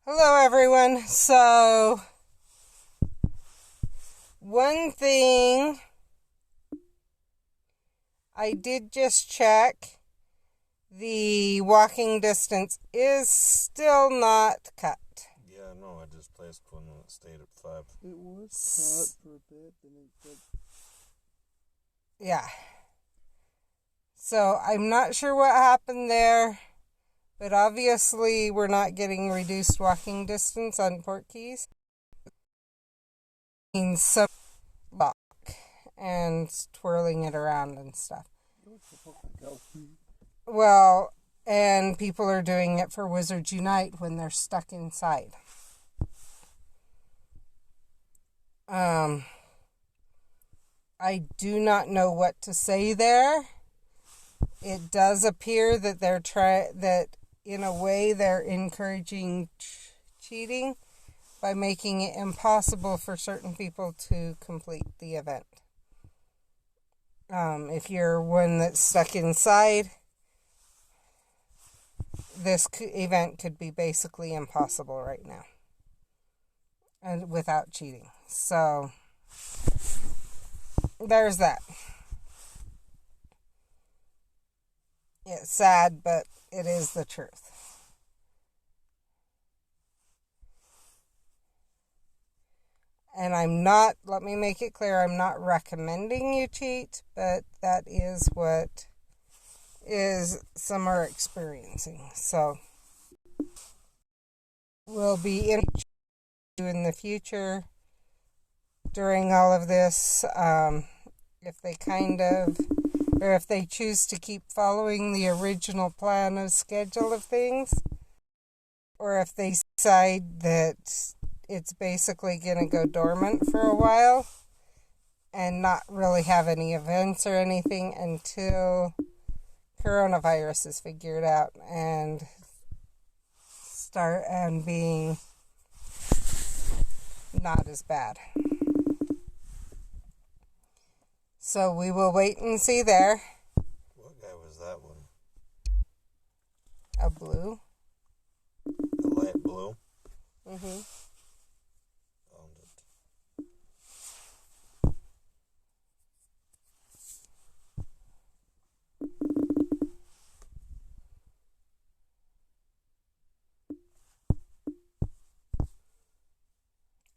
Hello everyone. So, one thing I did just check, the walking distance is still not cut. Yeah, no, I just placed one and it stayed at 5. It was cut for a bit, then it Yeah. So, I'm not sure what happened there, but obviously we're not getting reduced walking distance on Port Keys. Means some lock and twirling it around and stuff. Well, and people are doing it for Wizards Unite when they're stuck inside. I do not know what to say there. It does appear that that in a way they're encouraging cheating by making it impossible for certain people to complete the event. If you're one that's stuck inside, this event could be basically impossible right now, and without cheating. So there's that. It's sad, but it is the truth. And let me make it clear, I'm not recommending you cheat, but that is what some are experiencing. So, we'll be in the future during all of this, if they choose to keep following the original plan of schedule of things, or if they decide that it's basically going to go dormant for a while and not really have any events or anything until coronavirus is figured out and start and being not as bad. So we will wait and see there. What guy was that one? A blue. A light blue? Mm-hmm. Found it.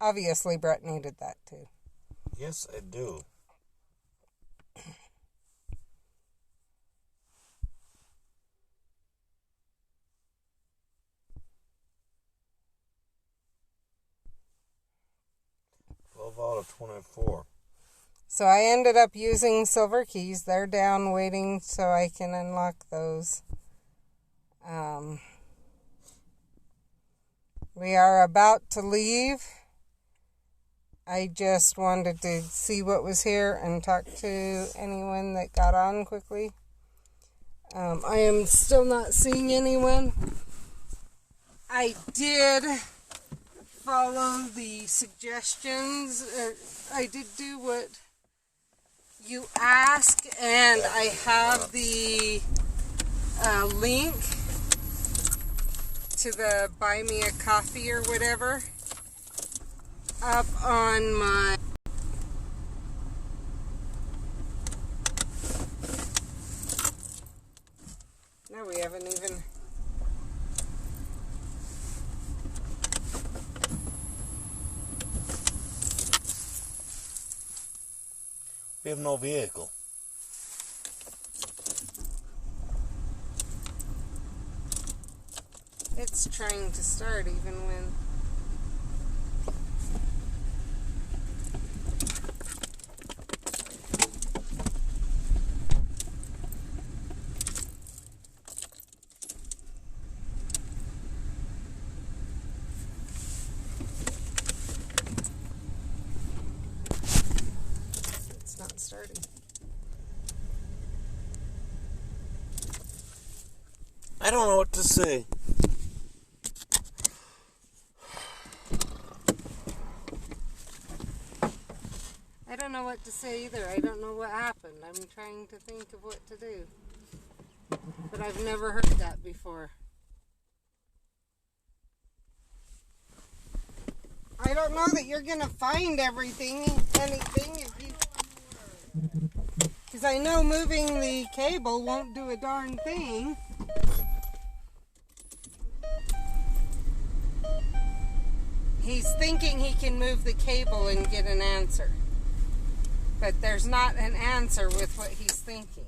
Obviously, Brett needed that too. Yes, I do. Out of 24. So I ended up using silver keys. They're down waiting so I can unlock those. We are about to leave. I just wanted to see what was here and talk to anyone that got on quickly. I am still not seeing anyone. I did follow the suggestions. I did do what you asked, and I have the link to the Buy Me a Coffee or whatever up on my no, we haven't even. We have no vehicle. It's trying to start even when. It's not starting. I don't know what to say. I don't know what to say either. I don't know what happened. I'm trying to think of what to do. But I've never heard that before. I don't know that you're going to find anything if you... Because I know moving the cable won't do a darn thing. He's thinking he can move the cable and get an answer. But there's not an answer with what he's thinking.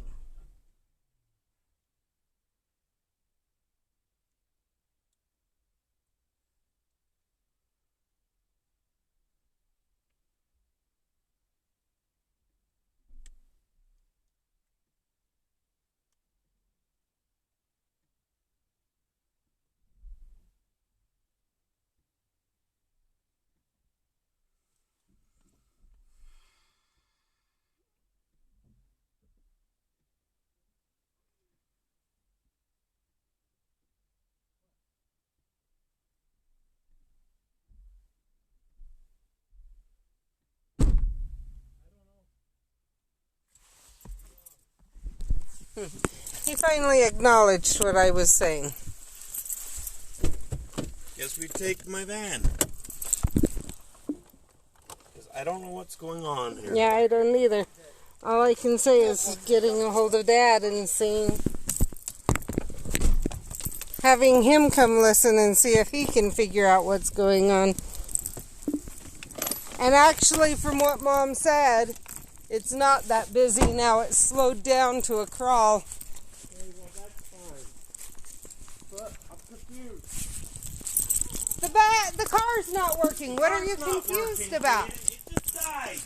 He finally acknowledged what I was saying. Guess we take my van. Because I don't know what's going on here. Yeah, I don't either. All I can say is getting a hold of Dad and having him come listen and see if he can figure out what's going on. And actually, from what Mom said, it's not that busy now. It's slowed down to a crawl. Okay, well, that's fine. But I'm confused. The car's not working. What are you confused about? It just died.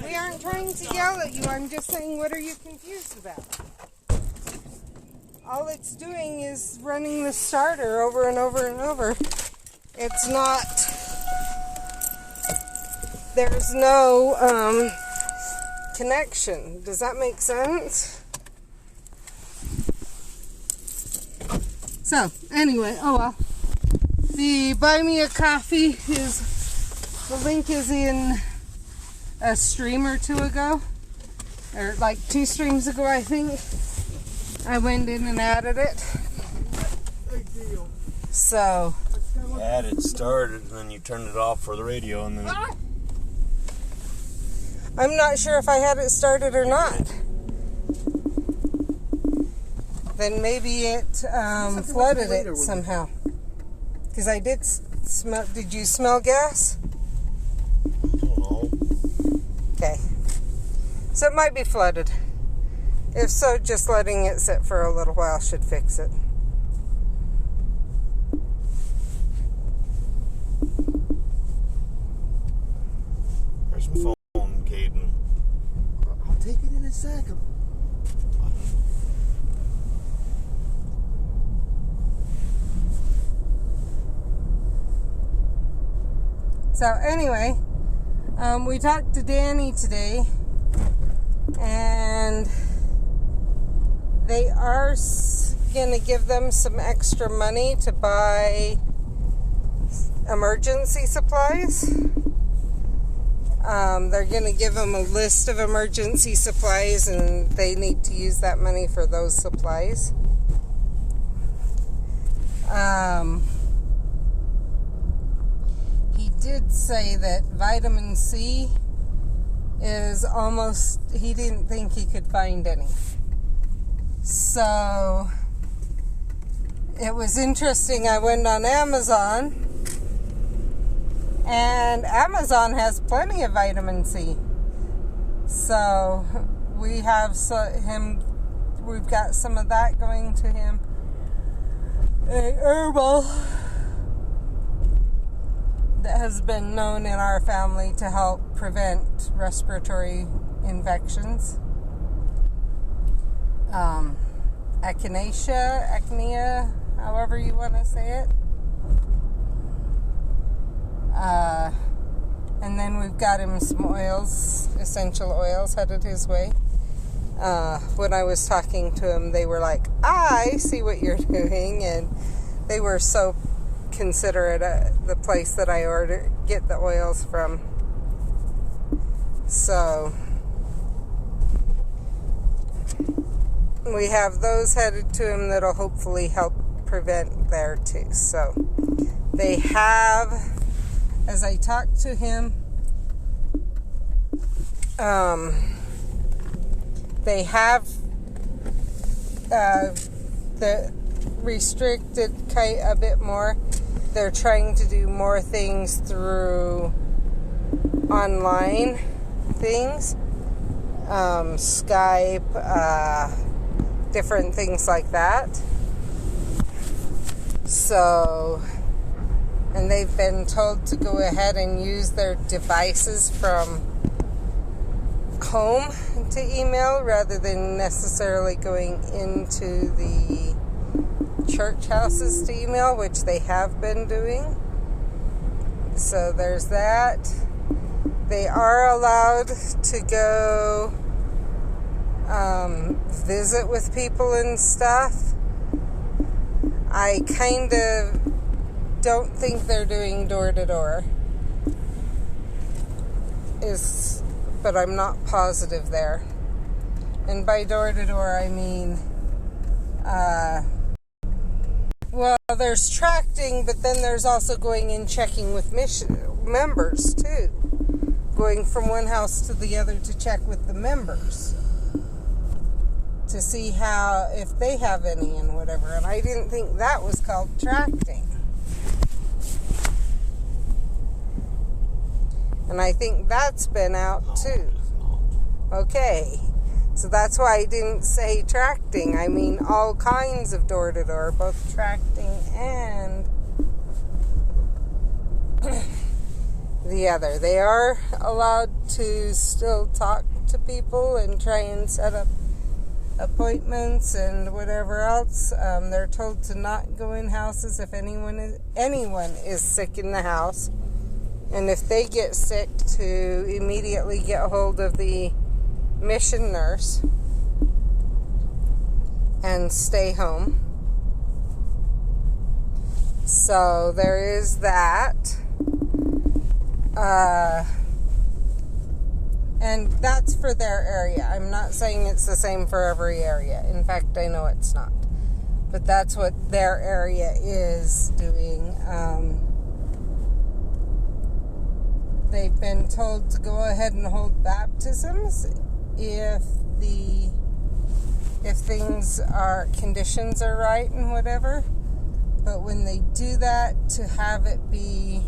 We aren't trying to yell at you. I'm just saying, what are you confused about? All it's doing is running the starter over and over and over. It's not... There's no connection. Does that make sense? So, anyway, oh well. The Buy Me a Coffee the link is in a stream or two ago. Or like 2 streams ago, I think. I went in and added it. Big deal. So. You had it started and then you turned it off for the radio and then... I'm not sure if I had it started or not. Then maybe it flooded it somehow. Because I did smell... Did you smell gas? I don't know. Okay. So it might be flooded. If so, just letting it sit for a little while should fix it. Where's my phone? I'll take it in a second. So anyway, we talked to Danny today, and they are going to give them some extra money to buy emergency supplies. They're going to give them a list of emergency supplies, and they need to use that money for those supplies. He did say that vitamin C is almost, he didn't think he could find any. So, it was interesting. I went on Amazon, and Amazon has plenty of vitamin C. So, we've got some of that going to him. A herbal that has been known in our family to help prevent respiratory infections. Echinacea, however you want to say it. And then we've got him some oils, essential oils, headed his way. When I was talking to him, they were like, I see what you're doing, and they were so considerate at the place that I get the oils from. So we have those headed to him that'll hopefully help prevent there too. So They have, as I talked to him, they have the restricted kite a bit more. They're trying to do more things through online things, Skype, different things like that. So, and they've been told to go ahead and use their devices from home to email rather than necessarily going into the church houses to email, which they have been doing. So there's that. They are allowed to go visit with people and stuff. I kind of don't think they're doing door-to-door. But I'm not positive there. And by door-to-door, I mean, well, there's tracting, but then there's also going and checking with members, too. Going from one house to the other to check with the members. To see if they have any and whatever. And I didn't think that was called tracting. And I think that's been out too. Okay. So that's why I didn't say tracting. I mean all kinds of door-to-door, both tracting and the other. They are allowed to still talk to people and try and set up appointments and whatever else. They're told to not go in houses if anyone is sick in the house. And if they get sick, to immediately get a hold of the mission nurse and stay home. So there is that. And that's for their area. I'm not saying it's the same for every area. In fact, I know it's not. But that's what their area is doing. They've been told to go ahead and hold baptisms if conditions are right and whatever. But when they do that, to have it be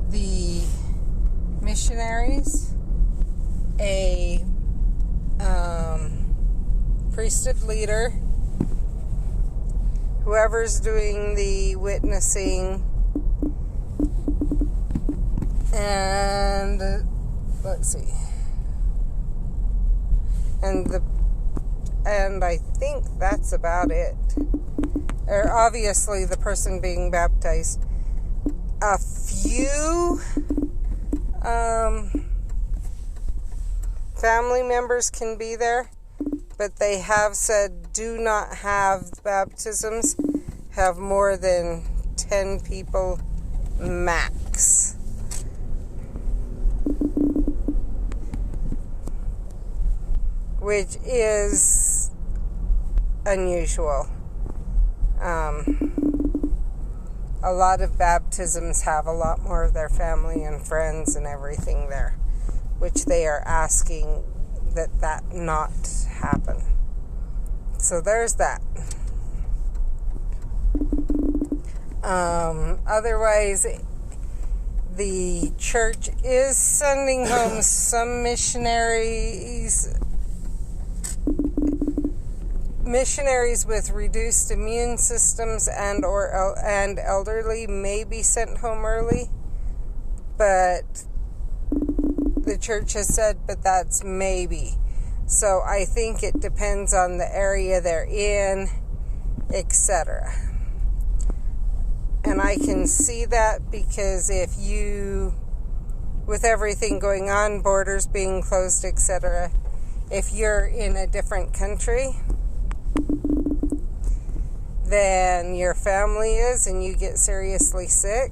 the missionaries, a priesthood leader, whoever's doing the witnessing, and let's see, and I think that's about it. Or obviously the person being baptized. A few family members can be there, but they have said do not have baptisms have more than 10 people max. Which is unusual. A lot of baptisms have a lot more of their family and friends and everything there, which they are asking that not happen. So there's that. Otherwise, the church is sending home some missionaries with reduced immune systems and elderly may be sent home early, but the church has said, but that's maybe. So I think it depends on the area they're in, etc. And I can see that because with everything going on, borders being closed, etc., if you're in a different country than your family is and you get seriously sick,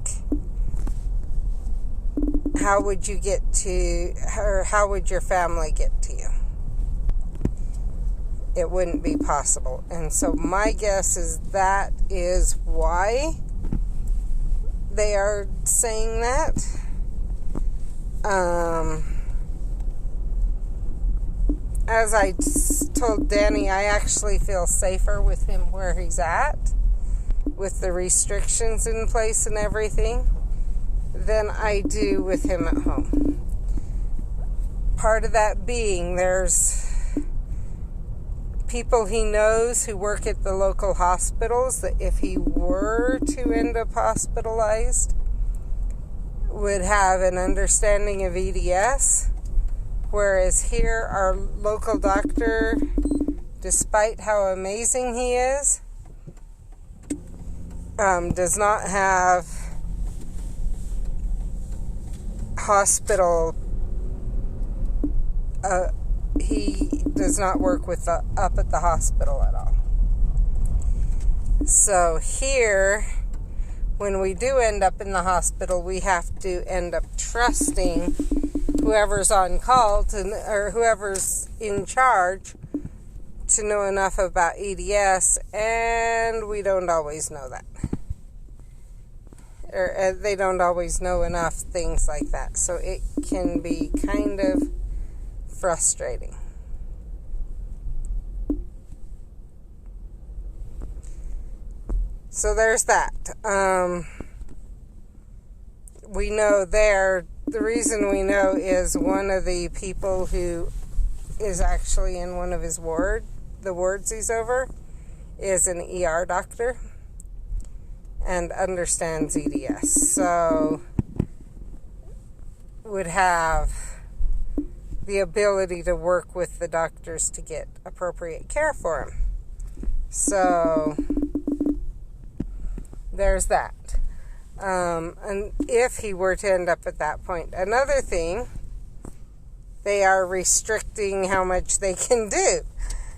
how would your family get to you? it wouldn't be possible. And so my guess is that is why they are saying that. As I told Danny, I actually feel safer with him where he's at, with the restrictions in place and everything, than I do with him at home. Part of that being, there's people he knows who work at the local hospitals that if he were to end up hospitalized, would have an understanding of EDS. Whereas here, our local doctor, despite how amazing he is, does not have hospital. He does not work with up at the hospital at all. So here, when we do end up in the hospital, we have to end up trusting whoever's on call or whoever's in charge to know enough about EDS, and we don't always know that. Or they don't always know enough things like that. So it can be kind of frustrating. So there's that. We know there, the reason we know is one of the people who is actually in one of his the wards he's over, is an ER doctor and understands EDS. So would have the ability to work with the doctors to get appropriate care for him. So there's that. And if he were to end up at that point. Another thing, they are restricting how much they can do.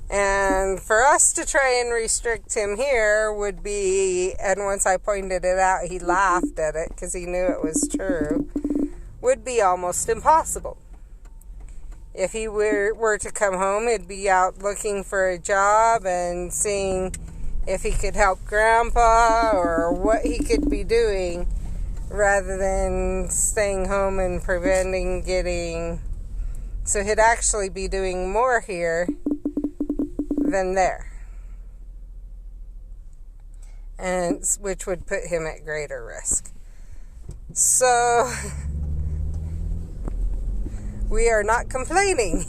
And for us to try and restrict him here would be, and once I pointed it out, he laughed at it because he knew it was true, would be almost impossible. If he were to come home, he'd be out looking for a job and seeing if he could help Grandpa or what he could be doing rather than staying home and preventing getting. So he'd actually be doing more here than there, and which would put him at greater risk. So we are not complaining,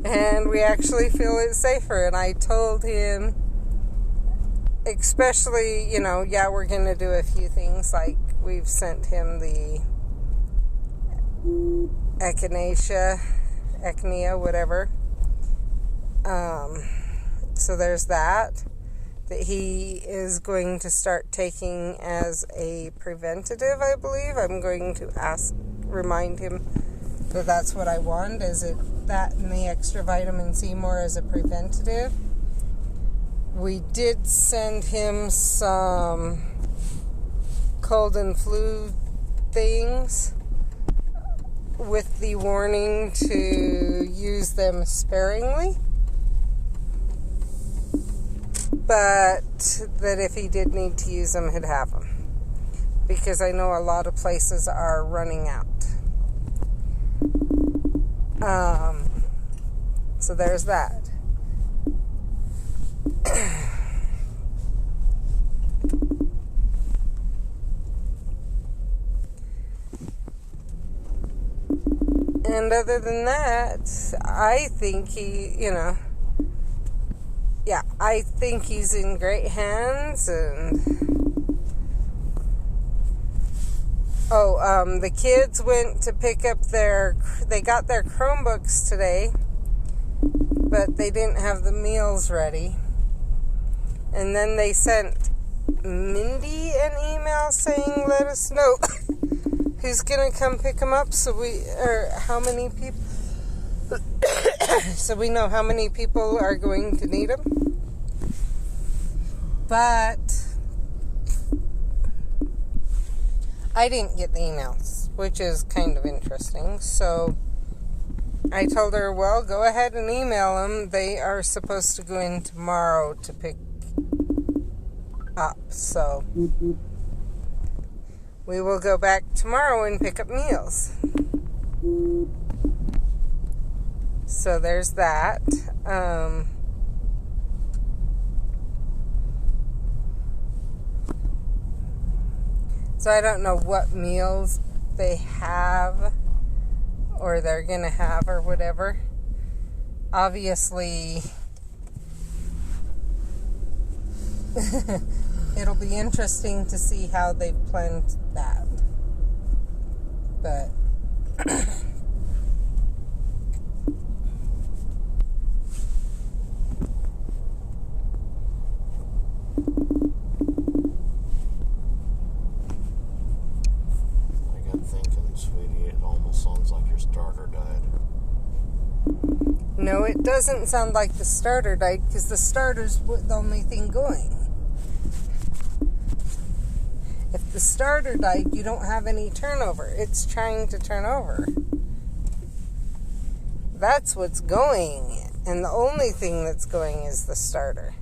and we actually feel it's safer. And I told him, especially, we're going to do a few things, like we've sent him the echinacea, whatever. So there's that he is going to start taking as a preventative, I believe. I'm going to remind him that that's what I want. Is it that and the extra vitamin C more as a preventative? We did send him some cold and flu things with the warning to use them sparingly, but that if he did need to use them, he'd have them, because I know a lot of places are running out. So there's that. And other than that, I think I think he's in great hands. And the kids went to pick up they got their Chromebooks today, but they didn't have the meals ready. And then they sent Mindy an email saying, let us know who's going to come pick them up, or how many people, so we know how many people are going to need them. But I didn't get the emails, which is kind of interesting. So I told her, well, go ahead and email them. They are supposed to go in tomorrow to pick up. So we will go back tomorrow and pick up meals. So there's that. So I don't know what meals they have or they're going to have or whatever. Obviously, it'll be interesting to see how they've planned that. But sounds like your starter died. No, it doesn't sound like the starter died because the starter's the only thing going. If the starter died, you don't have any turnover. It's trying to turn over. That's what's going. And the only thing that's going is the starter.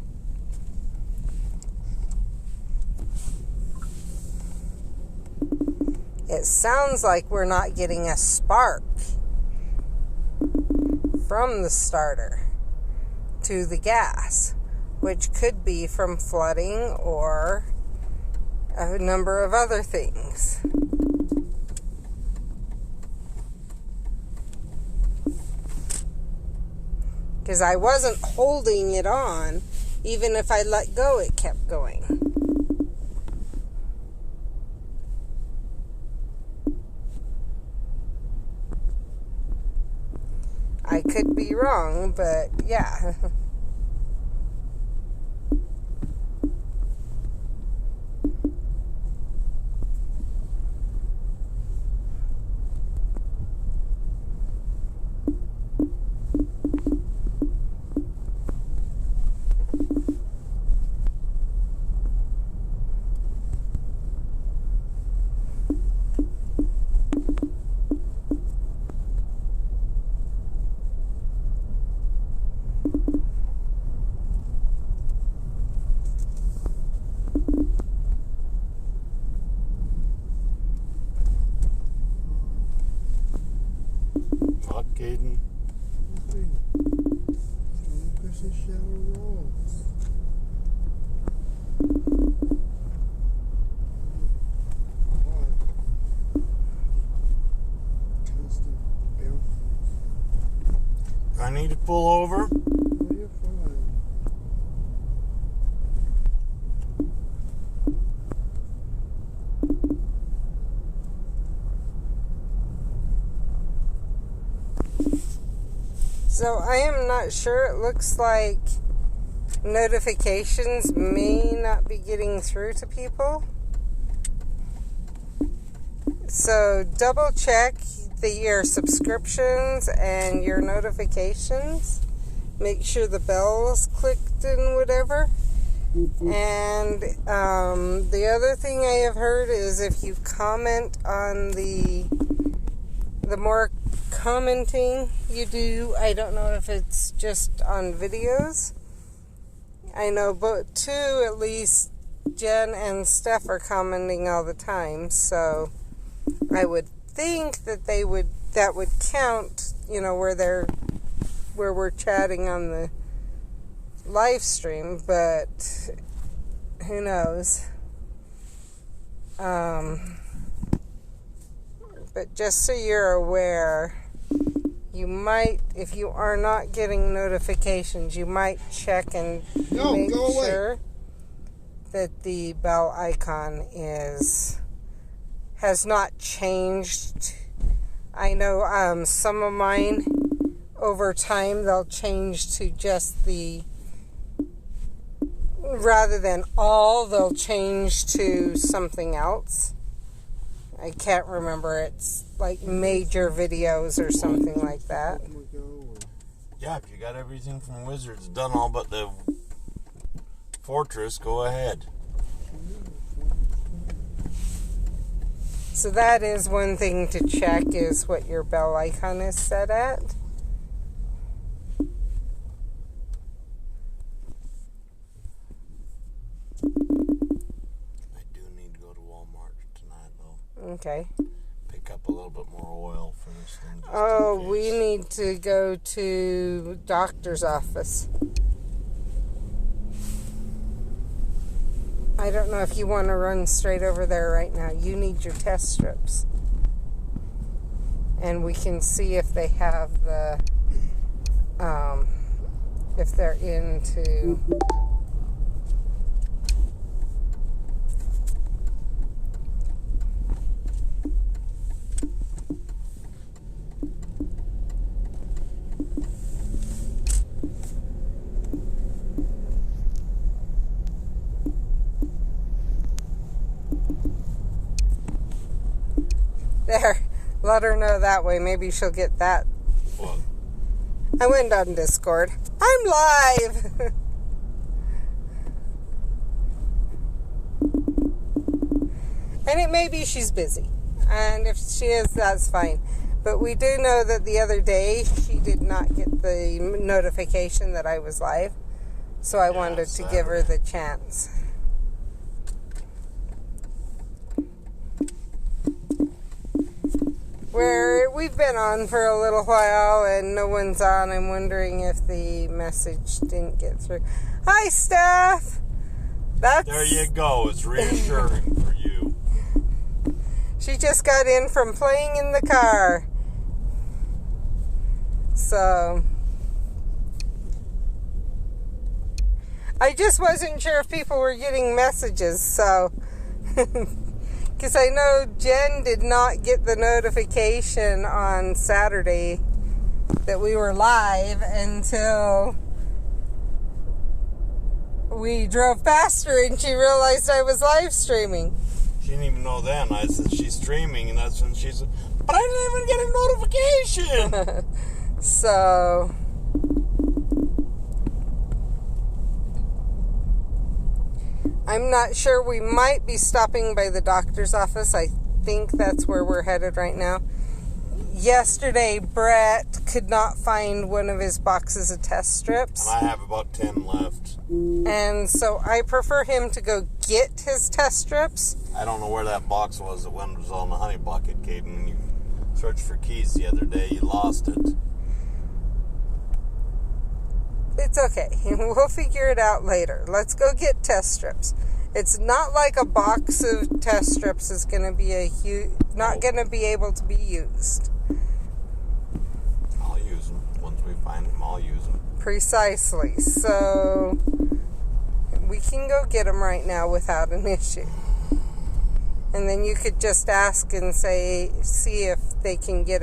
It sounds like we're not getting a spark from the starter to the gas, which could be from flooding or a number of other things. Because I wasn't holding it on. Even if I let go, it kept going. I could be wrong, but yeah. Caden. I need to pull over. You're fine. So I am not sure. It looks like notifications may not be getting through to people. So double check your subscriptions and your notifications. Make sure the bell is clicked and whatever. And the other thing I have heard is if you comment on the more commenting you do, I don't know if it's just on videos. I know but two, at least Jen and Steph are commenting all the time, so I would think that that would count, you know, where we're chatting on the live stream, but who knows. But just so you're aware, you might, if you are not getting notifications, you might check and make sure that the bell icon has not changed. I know some of mine, over time, they'll change to just rather than all, they'll change to something else. I can't remember. It's like major videos or something like that. Yeah, if you got everything from Wizards done all but the fortress, go ahead. So that is one thing to check, is what your bell icon is set at. Okay. Pick up a little bit more oil for this thing. Just Oh, in we case. need to go to doctor's office. I don't know if you want to run straight over there right now. You need your test strips. And we can see if they have the, if they're into... There, let her know that way. Maybe she'll get that. What? I went on Discord. I'm live! And it may be she's busy. And if she is, that's fine. But we do know that the other day she did not get the notification that I was live. So I wanted to give her the chance. Where we've been on for a little while and no one's on. I'm wondering if the message didn't get through. Hi, Steph! There you go. It's reassuring for you. She just got in from playing in the car. So... I just wasn't sure if people were getting messages, so... Because I know Jen did not get the notification on Saturday that we were live until we drove past her and she realized I was live streaming. She didn't even know then. I said she's streaming, and that's when she said, but I didn't even get a notification. So... I'm not sure. We might be stopping by the doctor's office. I think that's where we're headed right now. Yesterday, Brett could not find one of his boxes of test strips. And I have about 10 left. And so I prefer him to go get his test strips. I don't know where that box was. The one was on the honey bucket, Caden. When you searched for keys the other day, you lost it. It's okay. We'll figure it out later. Let's go get test strips. It's not like a box of test strips is going to be not going to be able to be used. I'll use them. Once we find them, I'll use them. Precisely. So we can go get them right now without an issue. And then you could just ask and see if they can get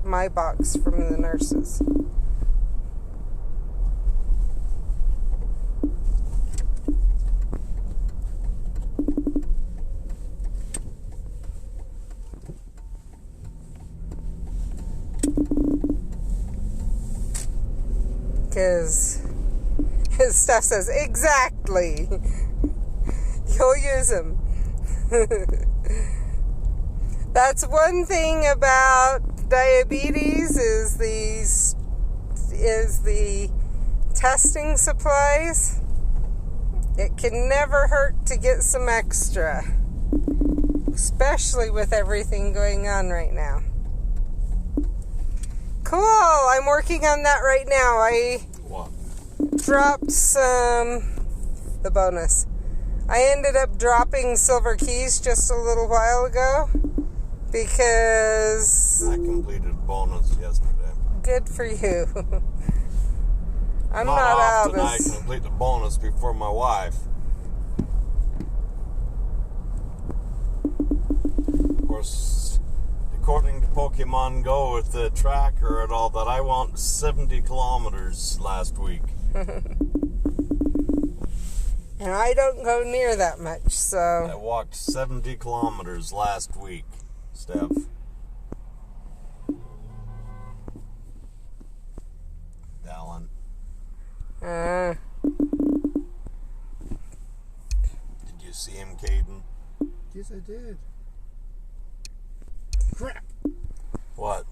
my box from the nurses. Because his stuff says, exactly. You'll use them. That's one thing about diabetes is the testing supplies. It can never hurt to get some extra. Especially with everything going on right now. Cool, I'm working on that right now. I dropped the bonus. I ended up dropping silver keys just a little while ago because... I completed bonus yesterday. Good for you. I'm not out often I complete the bonus before my wife. Of course, according to Pokemon Go with the tracker and all that, I went 70 kilometers last week. And I don't go near that much, so... I walked 70 kilometers last week, Steph. Dallin. Did you see him, Caden? Yes, I did. Crap! What?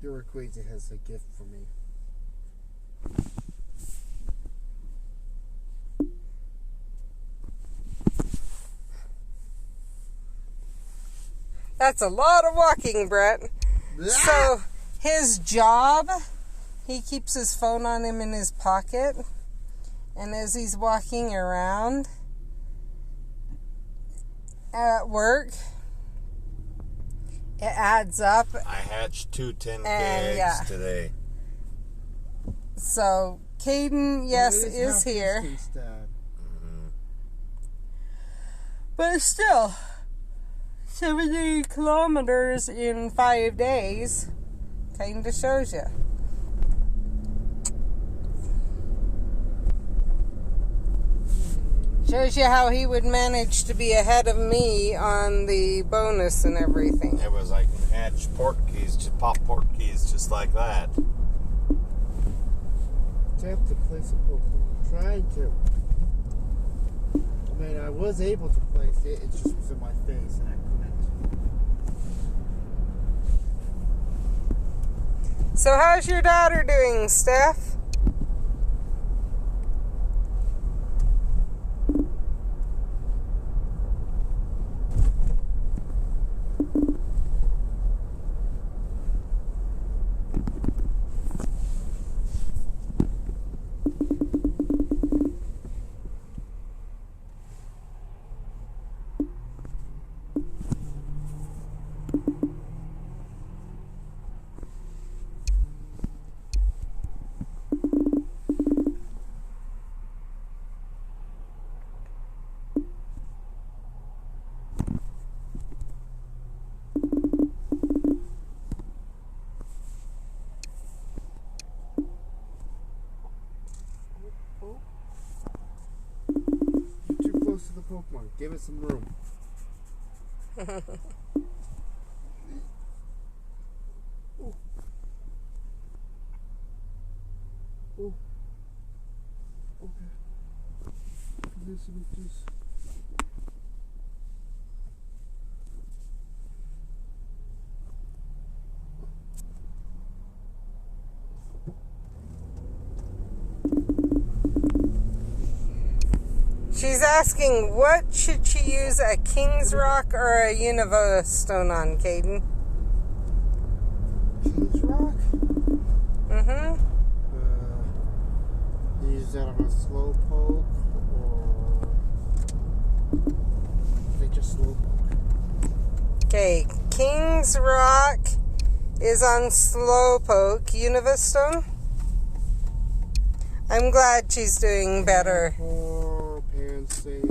Your Rayquaza has a gift for me. That's a lot of walking, Brett. So, his job, he keeps his phone on him in his pocket. And as he's walking around at work, it adds up. I hatched 2 10K eggs yeah. today. So, Caden, yes, is here. Mm-hmm. But still, 70 kilometers in 5 days kind of shows you. Shows you how he would manage to be ahead of me on the bonus and everything. It was I can hatch porkies, just pop porkies just like that. Attempt to place a Pokemon. Trying to. I mean, I was able to place it. It just was in my face, and I couldn't. So how's your daughter doing, Steph? You're too close to the Pokemon. Give it some room. Ooh. Ooh. Okay. Listen to this. She's asking, what should she use, a King's Rock or a Unova stone on, Caden? King's Rock? Mm-hmm. Use that on a slow poke, or I think just slow poke. Okay, King's Rock is on Slowpoke. Unova stone? I'm glad she's doing better. Or Pan Sage.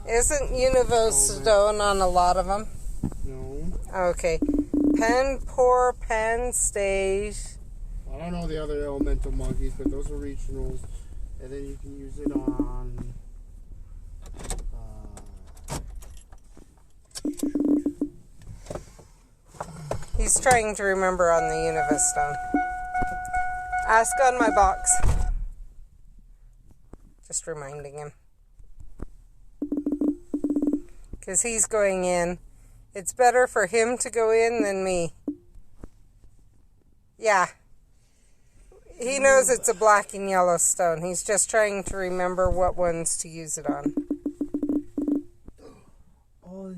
Isn't Unova stone on a lot of them? No. Okay. Panpour, Pan Stage. I don't know the other elemental monkeys, but those are regionals. And then you can use it on... He's trying to remember on the Unova stone. Ask on my box. Just reminding him. Because he's going in. It's better for him to go in than me. Yeah. He knows it's a black and yellow stone. He's just trying to remember what ones to use it on. Oh,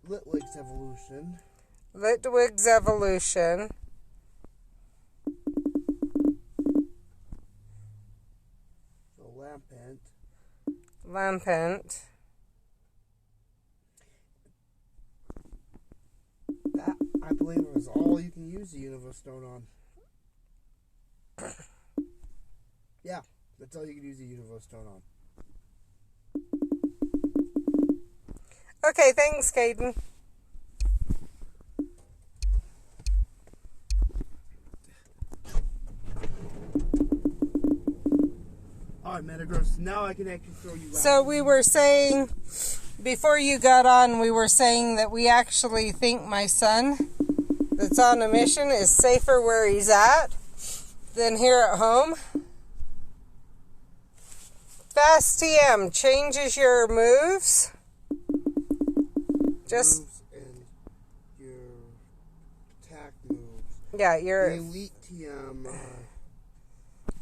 Litwig's Evolution. Litwig's Evolution. So Lampent. Lampent. That, I believe, is all you can use the Unova stone on. Yeah, that's all you can use the Unova stone on. Okay, thanks, Caden. Alright, Metagross, now I can actually throw you out. So we were saying, before you got on, we were saying that we actually think my son that's on a mission is safer where he's at than here at home. Fast TM changes your moves. Just moves and your attack moves. yeah, The your Elite TM.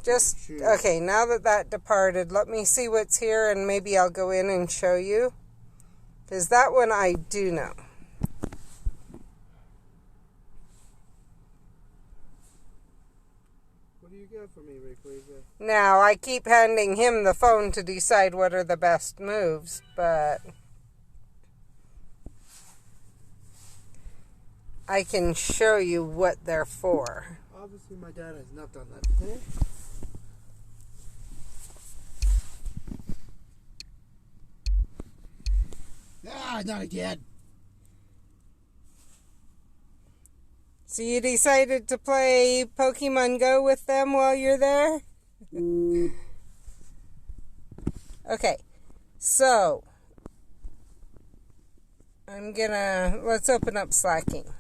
just shoot. okay. Now that departed, let me see what's here, and maybe I'll go in and show you. Because that one I do know. What do you got for me, Rayquaza? Now, I keep handing him the phone to decide what are the best moves, but I can show you what they're for. Obviously, my dad has not done that before. Ah, not again. So you decided to play Pokemon Go with them while you're there? Okay, so let's open up Slacking.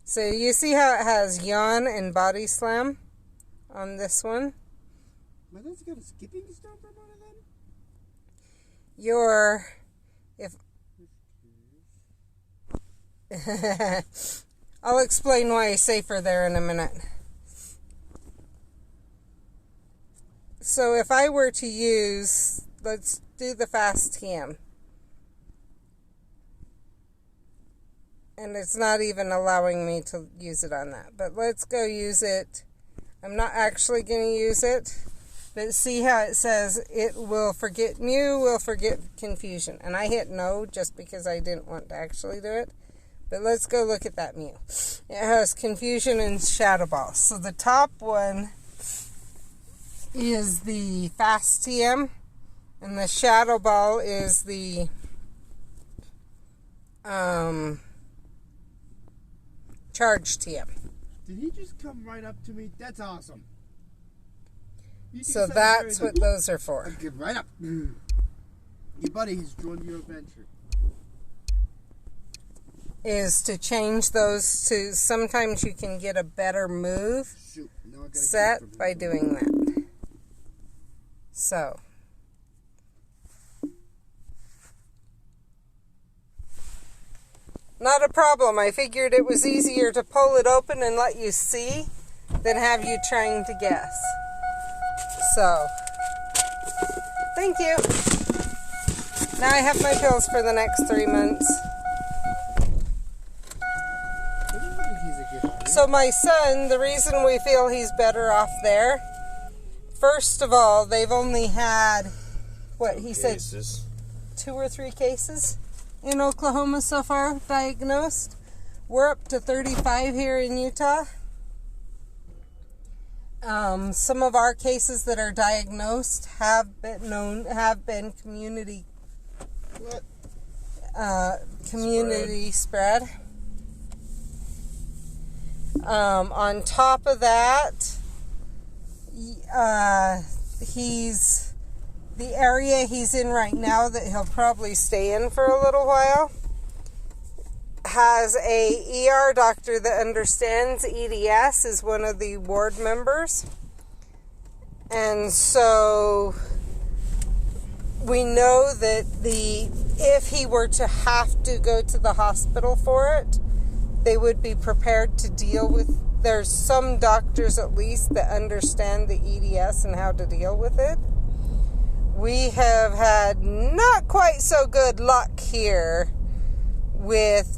So you see how it has Yawn and Body Slam on this one? My dad's got a skipping start from one of them? I'll explain why it's safer there in a minute. So if I were to use, let's do the Fast TM. And it's not even allowing me to use it on that. But let's go use it. I'm not actually going to use it. But see how it says it will forget Mew, will forget Confusion. And I hit no just because I didn't want to actually do it. But let's go look at that Mew. It has Confusion and Shadow Ball. So the top one is the Fast TM. And the Shadow Ball is the Charge TM. Did he just come right up to me? That's awesome. So that's what those are for. Get right up. Your buddy has joined your adventure. Is to change those to, sometimes you can get a better move set by doing that. So. Not a problem. I figured it was easier to pull it open and let you see than have you trying to guess. So, thank you. Now I have my pills for the next 3 months. So my son, the reason we feel he's better off there, first of all, they've only had, what he said, 2 or 3 cases in Oklahoma so far diagnosed. We're up to 35 here in Utah. Some of our cases that are diagnosed have been community spread. On top of that, the area he's in right now that he'll probably stay in for a little while has a ER doctor that understands EDS, is one of the ward members. And so we know that if he were to have to go to the hospital for it, they would be prepared to deal with. There's some doctors at least that understand the EDS and how to deal with it. We have had not quite so good luck here with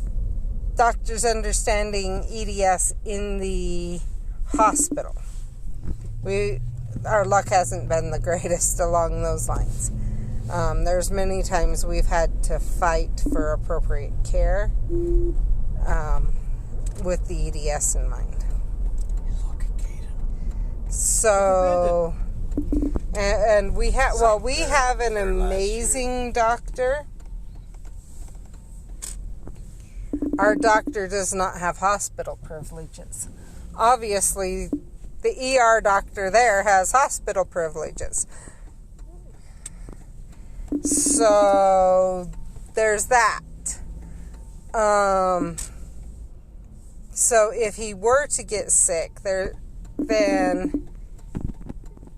doctors understanding EDS in the hospital. Our luck hasn't been the greatest along those lines. There's many times we've had to fight for appropriate care with the EDS in mind. So, and we have an amazing doctor. Our doctor does not have hospital privileges. Obviously, the ER doctor there has hospital privileges. So, there's that. So, if he were to get sick, then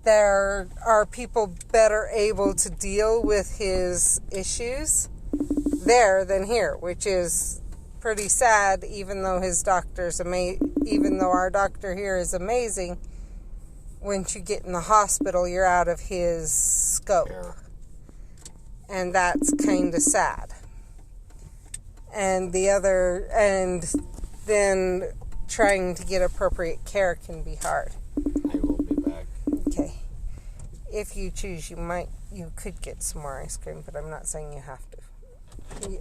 there are people better able to deal with his issues there than here, which is pretty sad. Even though our doctor here is amazing, once you get in the hospital, you're out of his scope, and that's kind of sad. and then trying to get appropriate care can be hard. I will be back. Okay. If you choose, you could get some more ice cream, but I'm not saying you have to.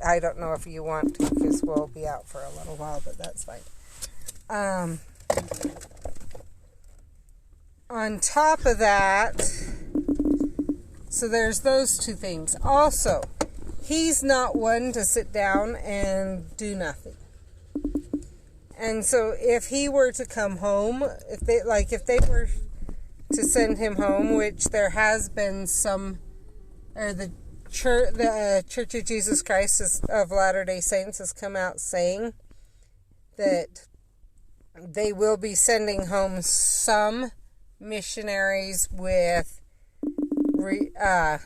I don't know if you want to, because we'll be out for a little while, but that's fine. On top of that, so there's those two things. Also, he's not one to sit down and do nothing. And so if he were to come home, if they were to send him home, which there has been some, or the Church of Jesus Christ of Latter-day Saints has come out saying that they will be sending home some missionaries with who are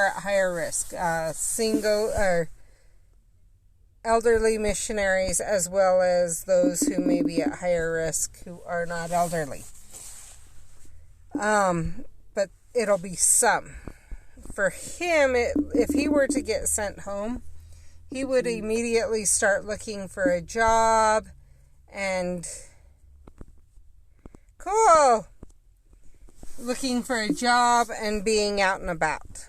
at higher risk, single or elderly missionaries, as well as those who may be at higher risk who are not elderly. But it'll be some. For him, if he were to get sent home, he would immediately start looking for a job and being out and about.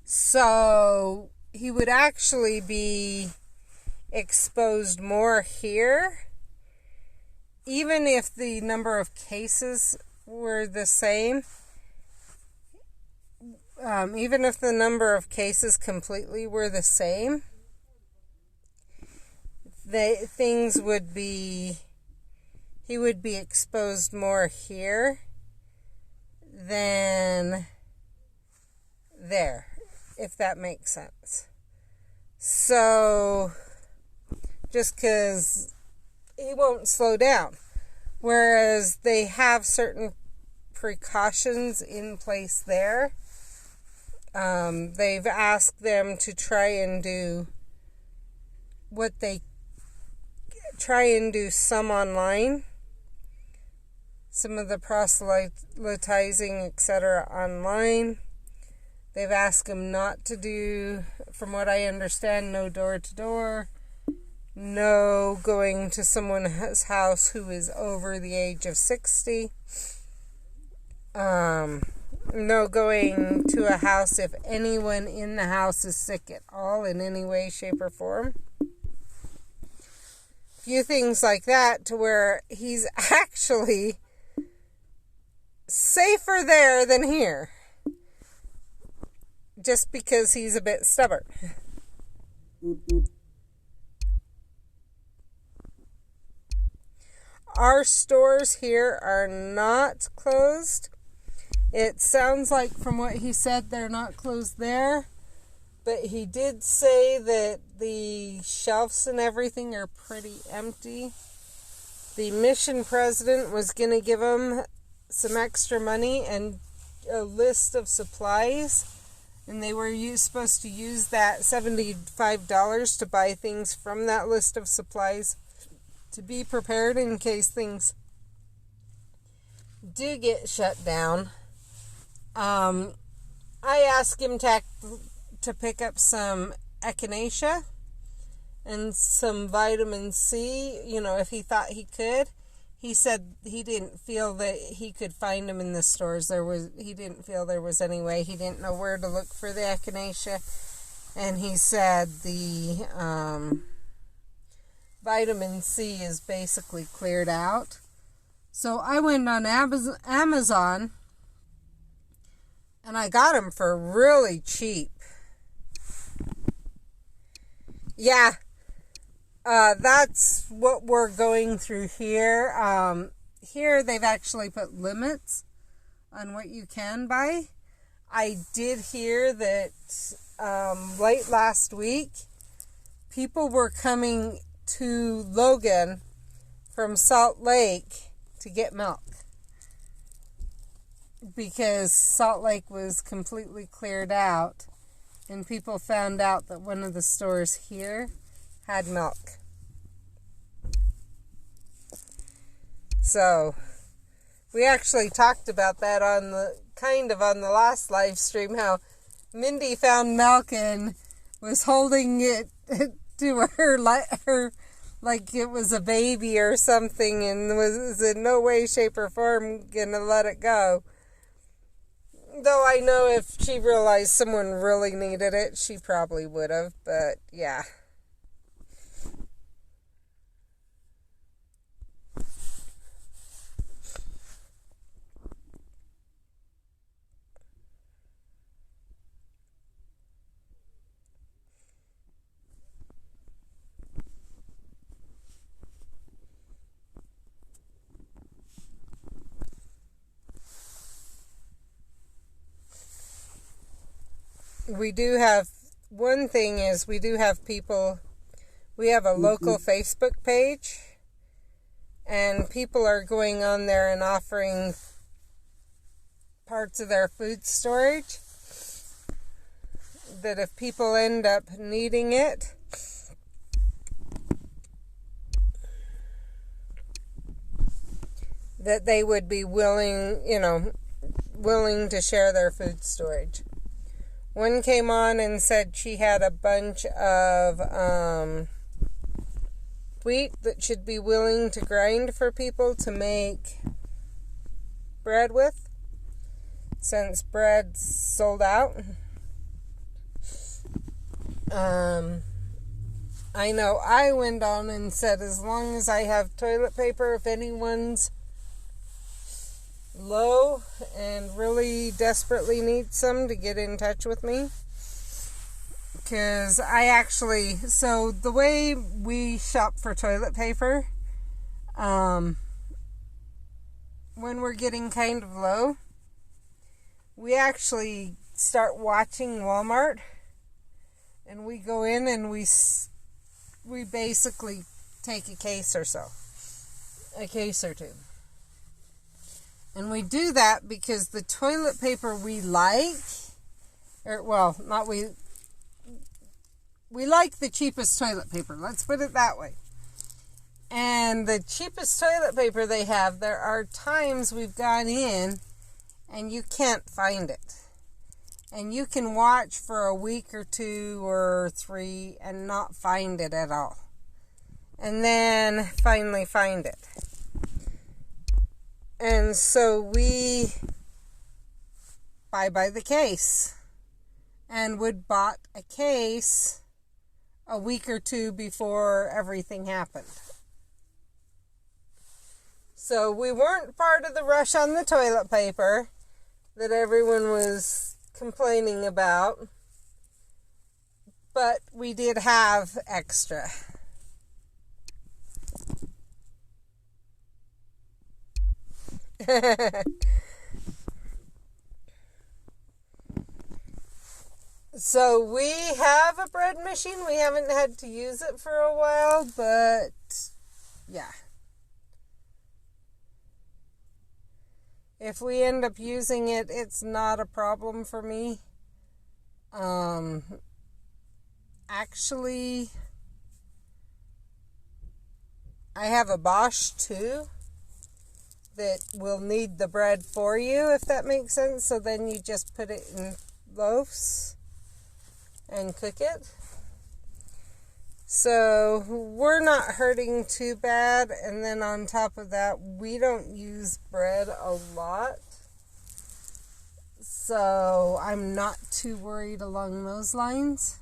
So he would actually be exposed more here, even if the number of cases were the same. Even if the number of cases completely were the same, he would be exposed more here than there, if that makes sense. So, just because he won't slow down, whereas they have certain precautions in place there. They've asked them to try and do some online, some of the proselytizing, etc. online. They've asked them not to do, from what I understand, no door-to-door, no going to someone's house who is over the age of 60, no going to a house if anyone in the house is sick at all in any way, shape, or form. Few things like that, to where he's actually safer there than here, just because he's a bit stubborn. Our stores here are not closed. It sounds like, from what he said, they're not closed there. But he did say that the shelves and everything are pretty empty. The mission president was going to give him some extra money and a list of supplies. And they were supposed to use that $75 to buy things from that list of supplies to be prepared in case things do get shut down. I asked him to pick up some echinacea and some vitamin C, if he thought he could. He said he didn't feel that he could find them in the stores. He didn't feel there was any way. He didn't know where to look for the echinacea. And he said the vitamin C is basically cleared out. So I went on Amazon and I got them for really cheap. Yeah, that's what we're going through here. Here they've actually put limits on what you can buy. I did hear that late last week, people were coming to Logan from Salt Lake to get milk, because Salt Lake was completely cleared out, and people found out that one of the stores here had milk. So we actually talked about that on the last live stream, how Mindy found milk and was holding it to her like it was a baby or something, and was in no way, shape, or form gonna let it go. Though I know if she realized someone really needed it, she probably would have, but yeah. We do have, one thing is we do have people, we have a local Facebook page, and people are going on there and offering parts of their food storage, that if people end up needing it, that they would be willing to share their food storage. One came on and said she had a bunch of wheat that she'd be willing to grind for people to make bread with, since bread's sold out. I know I went on and said, as long as I have toilet paper, if anyone's low and really desperately need some, to get in touch with me, because so the way we shop for toilet paper, when we're getting kind of low, we actually start watching Walmart, and we go in and we basically take a case or two. And we do that because the toilet paper we like, we like the cheapest toilet paper, let's put it that way. And the cheapest toilet paper they have, there are times we've gone in and you can't find it. And you can watch for a week or 2 or 3 and not find it at all. And then finally find it. And so we buy by the case, and would bought a case a week or 2 before everything happened. So we weren't part of the rush on the toilet paper that everyone was complaining about, but we did have extra. So we have a bread machine. We haven't had to use it for a while, but yeah. If we end up using it, it's not a problem for me. Actually, I have a Bosch too that will knead the bread for you, if that makes sense. So then you just put it in loaves and cook it. So we're not hurting too bad. And then on top of that, we don't use bread a lot. So I'm not too worried along those lines.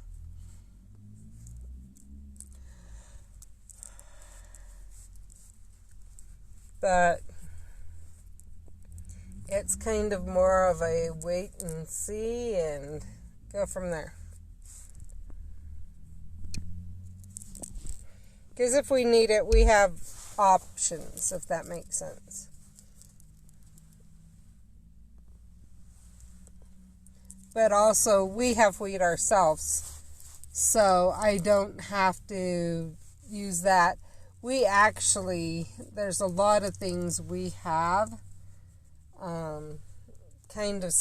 But it's kind of more of a wait and see and go from there. Because if we need it, we have options, if that makes sense. But also, we have wheat ourselves, so I don't have to use that. We actually, there's a lot of things we have kind of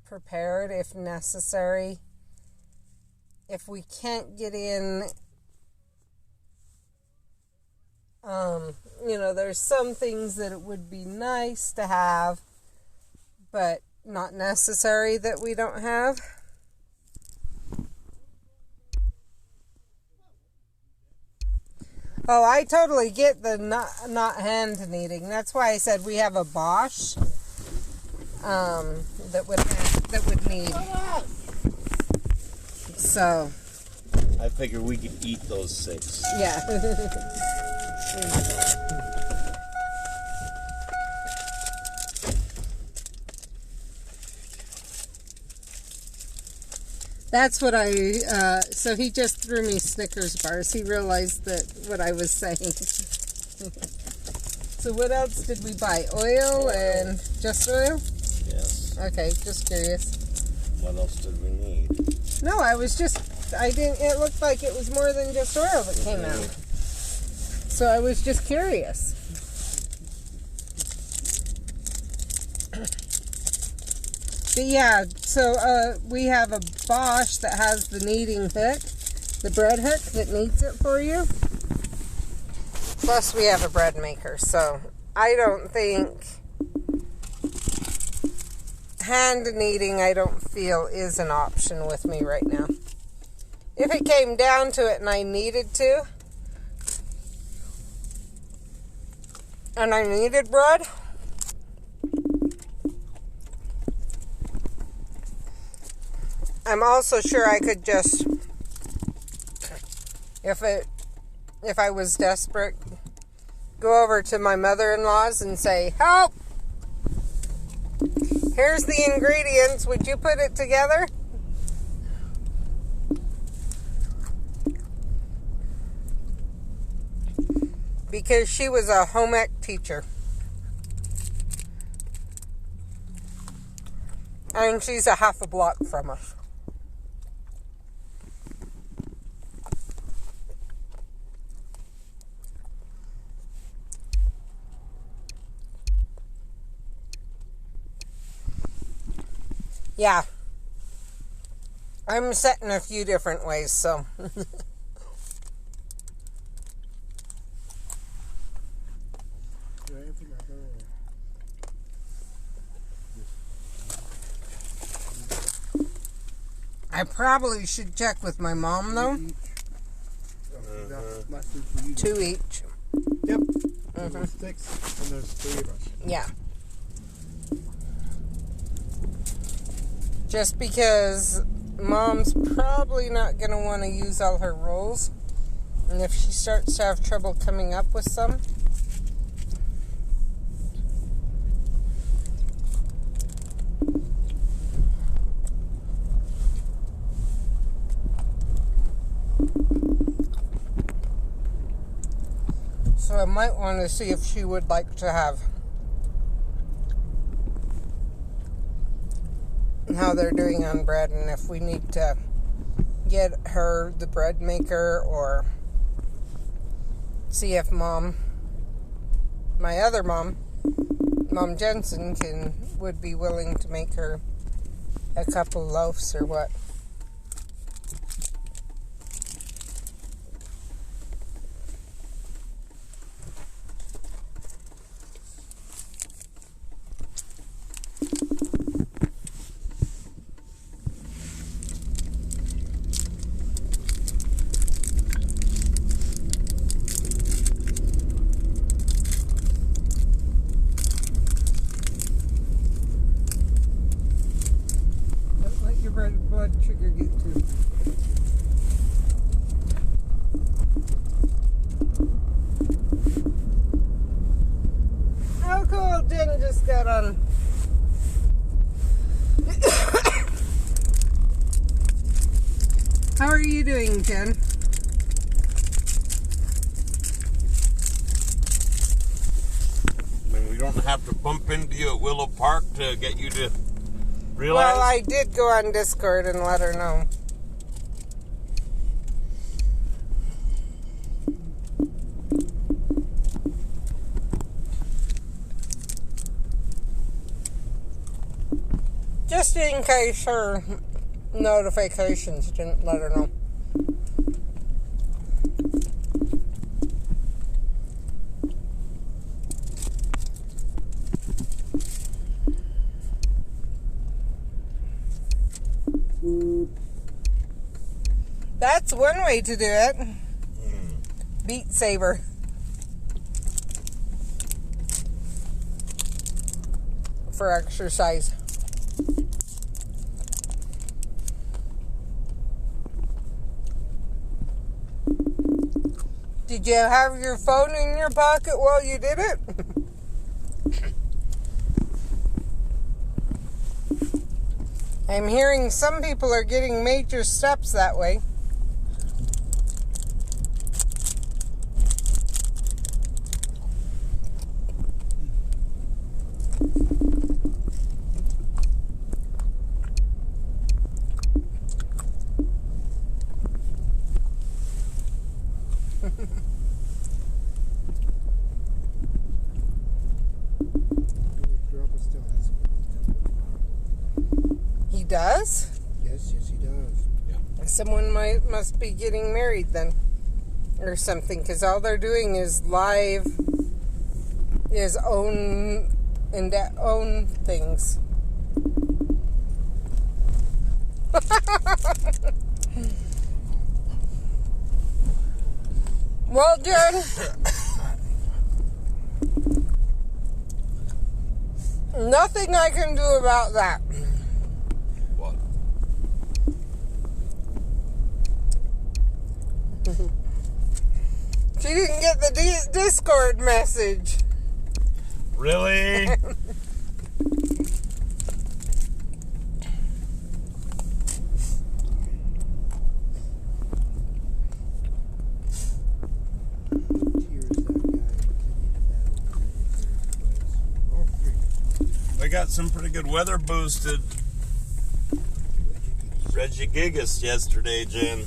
prepared if necessary. If we can't get in, there's some things that it would be nice to have, but not necessary that we don't have. Oh, I totally get the not hand kneading. That's why I said we have a Bosch that would knead. So I figure we could eat those 6. yeah. That's what so he just threw me Snickers bars. He realized that what I was saying. So what else did we buy? Oil and just oil? Yes. Okay, just curious. What else did we need? No, it looked like it was more than just oil that came out. So I was just curious. But yeah, so we have a Bosch that has the kneading hook, the bread hook that kneads it for you. Plus we have a bread maker, so I don't think hand kneading, I don't feel is an option with me right now. If it came down to it and I needed to, and I needed bread, I'm also sure I could just, if I was desperate, go over to my mother-in-law's and say, "Help! Here's the ingredients. Would you put it together?" Because she was a home ec teacher. And she's a half a block from us. Yeah. I'm set in a few different ways, so. I probably should check with my mom, though. 2 each. Yep. There's 6 and there's 3 of us. Yeah. Just because Mom's probably not going to want to use all her rolls. And if she starts to have trouble coming up with some. So I might want to see if she would like to have how they're doing on bread, and if we need to get her the bread maker, or see if my other mom Jensen, would be willing to make her a couple loaves or what. Blood sugar get too. Oh, cool. Jen just got on. How are you doing, Jen? I mean, we don't have to bump into you at Willow Park to get you to realize? Well, I did go on Discord and let her know. Just in case her notifications didn't let her know. That's one way to do it. Beat Saber. For exercise. Did you have your phone in your pocket while you did it? I'm hearing some people are getting major steps that way. He does? Yes, he does. Yeah. Someone must be getting married then. Or something, because all they're doing is live, is own things. Well, Jen, nothing I can do about that. What? She didn't get the Discord message. Really? We got some pretty good weather boosted Reggie Gigas yesterday, Jen.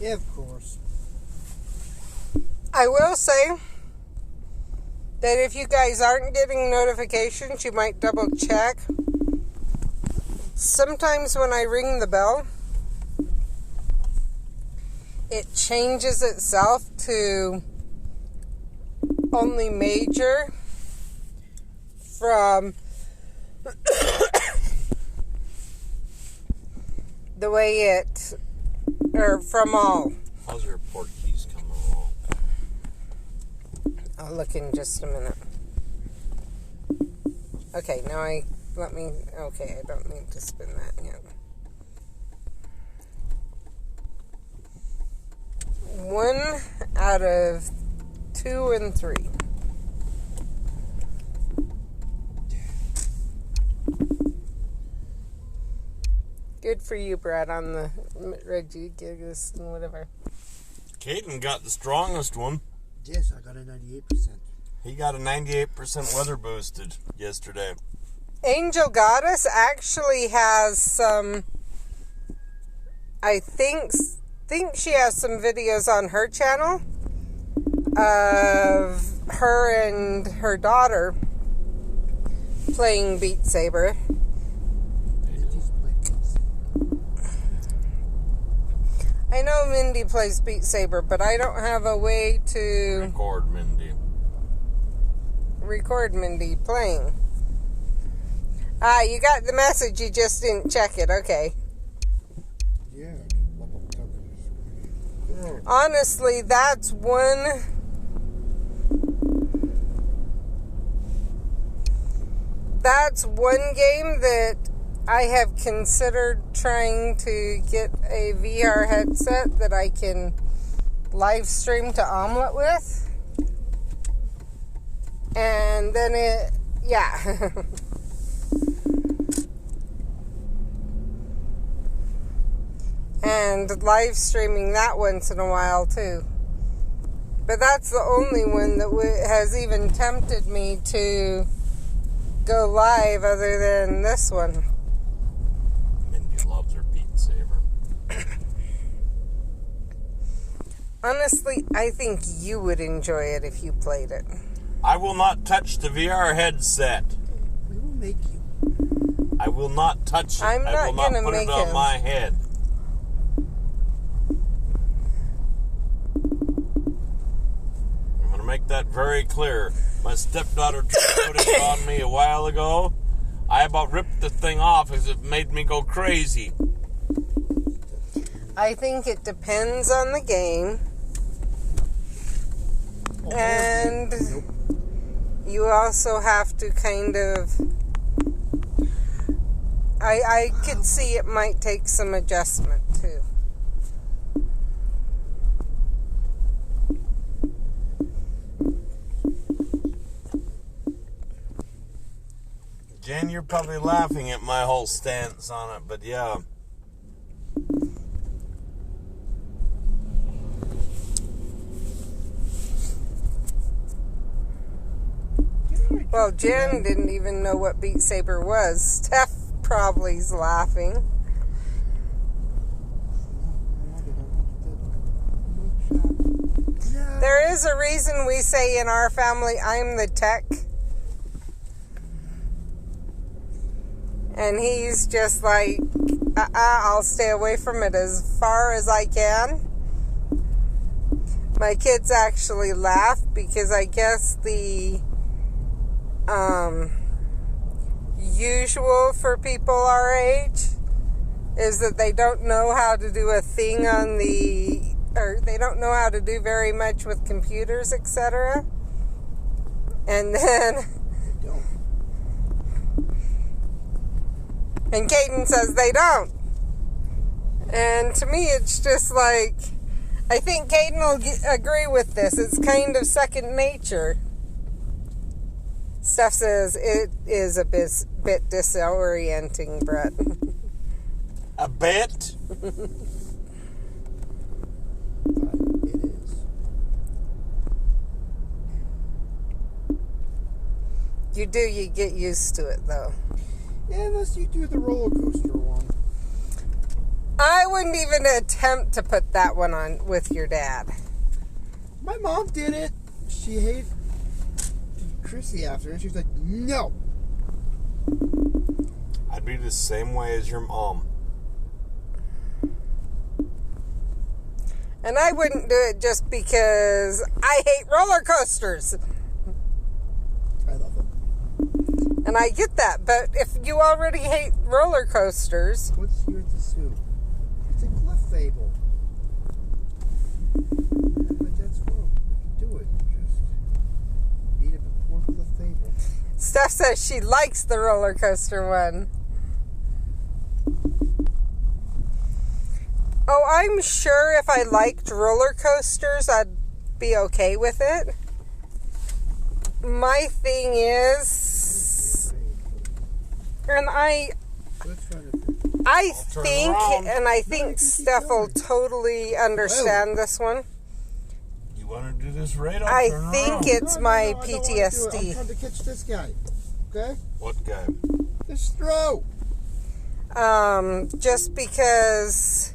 Yeah, of course. I will say that if you guys aren't getting notifications, you might double check. Sometimes when I ring the bell, it changes itself to only major from the way it, or from all. How's your port keys coming along? I'll look in just a minute. Okay, now I don't need to spin that yet. 1 out of 2 and 3. Good for you, Brad, on the Reggie Gigas and whatever. Caden got the strongest one. Yes, I got a 98%. He got a 98% weather boosted yesterday. Angel Goddess actually has some, I think she has some videos on her channel of her and her daughter playing Beat Saber. I know Mindy plays Beat Saber, but I don't have a way to record Mindy playing. Ah, you got the message, you just didn't check it. Okay. Yeah. Honestly, that's one game that I have considered trying to get a VR headset that I can live stream to Omlet with. And then yeah. And live streaming that once in a while too. But that's the only one that has even tempted me to go live other than this one. Mindy loves her Beat Saber. Honestly, I think you would enjoy it if you played it. I will not touch the VR headset. We will make you. I will not touch it. I'm not I will not gonna put make it on him. my head. I'm going to make that very clear. My stepdaughter tried to put it on me a while ago. I about ripped the thing off as it made me go crazy. I think it depends on the game. And you also have to kind of... I could see it might take some adjustment, too. Jen, you're probably laughing at my whole stance on it, but yeah. Well, Jen didn't even know what Beat Saber was. Steph probably's laughing. There is a reason we say in our family, I'm the tech. And he's just like, I'll stay away from it as far as I can. My kids actually laugh because I guess the usual for people our age is that they don't know how to do a thing or they don't know how to do very much with computers, etc. And then and Caden says they don't. And to me, it's just like, I think Caden will agree with this. It's kind of second nature. Steph says it is a bit disorienting, Brett. A bit? It is. You get used to it, though. Yeah, unless you do the roller coaster one. I wouldn't even attempt to put that one on with your dad. My mom did it. She hated Chrissy after, and she was like, no. I'd be the same way as your mom. And I wouldn't do it just because I hate roller coasters. I love them. And I get that, but if you already hate roller coasters... What's here to sue? It's a cliff fable. But that's wrong. You can do it. Just beat it before cliff fable. Steph says she likes the roller coaster one. Oh, I'm sure if I liked roller coasters, I'd be okay with it. My thing is, and I think Steph will totally understand this one. You want to do this right? I think it's my PTSD. I'm trying to catch this guy. Okay? What guy? This throw. Just because,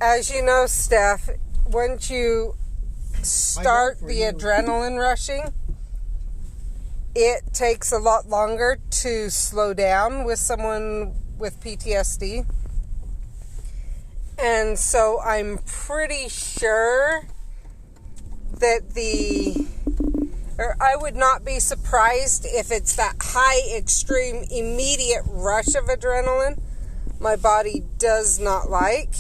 as you know, Steph, once you start the adrenaline rushing, it takes a lot longer to slow down with someone with PTSD. And so I'm pretty sure that I would not be surprised if it's that high, extreme, immediate rush of adrenaline my body does not like.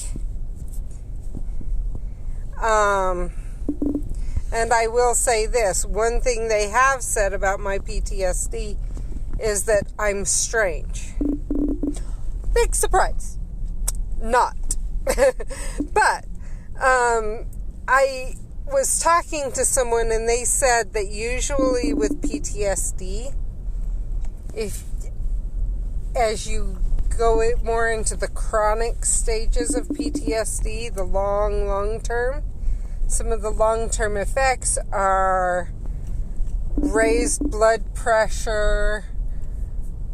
And I will say this, one thing they have said about my PTSD is that I'm strange. Big surprise. Not. But, I was talking to someone and they said that usually with PTSD, as you go more into the chronic stages of PTSD, the long term, some of the long-term effects are raised blood pressure,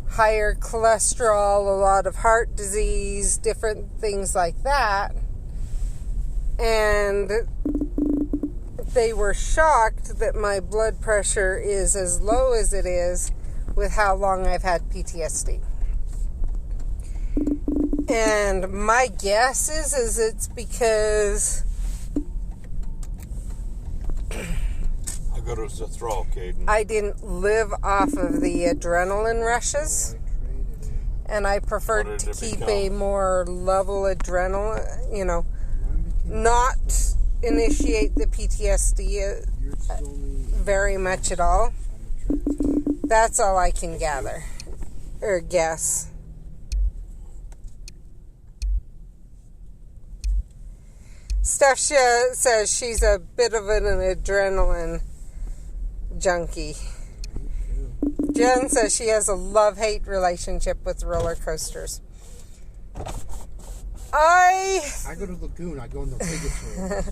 higher cholesterol, a lot of heart disease, different things like that. And they were shocked that my blood pressure is as low as it is with how long I've had PTSD. And my guess is it's because good was the throw, Caden? I didn't live off of the adrenaline rushes, and I preferred to keep a more level adrenaline, not initiate the PTSD very much at all. That's all I can gather or guess. Steph says she's a bit of an adrenaline junkie. Jen says she has a love-hate relationship with roller coasters. I go to Lagoon. I go in the biggest roller.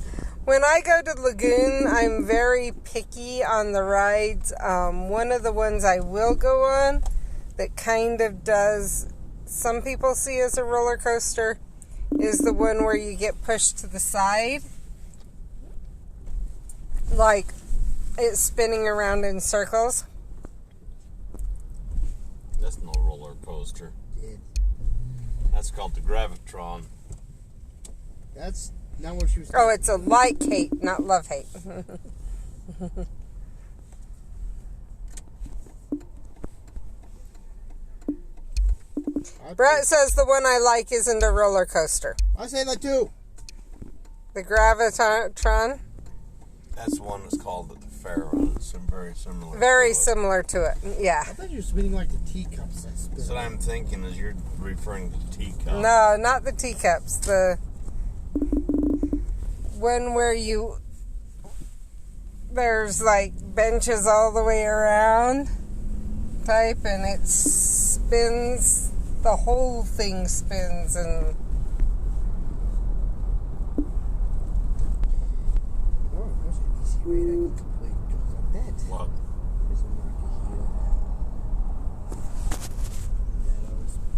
When I go to Lagoon, I'm very picky on the rides. One of the ones I will go on that kind of does, some people see as a roller coaster, is the one where you get pushed to the side. Like it's spinning around in circles. That's no roller coaster. That's called the Gravitron. That's not what she was. Oh, it's a like-hate, not love-hate. Brett says the one I like isn't a roller coaster. I say that too. The Gravitron? That's the one that's called at the fair. It's very similar. Very similar to it, yeah. I thought you were spinning like the teacups. That's what I'm thinking is you're referring to the teacup. No, not the teacups. The one where there's like benches all the way around type, and it spins, the whole thing spins, and there's an easy way to complete goes on that. What? There's a market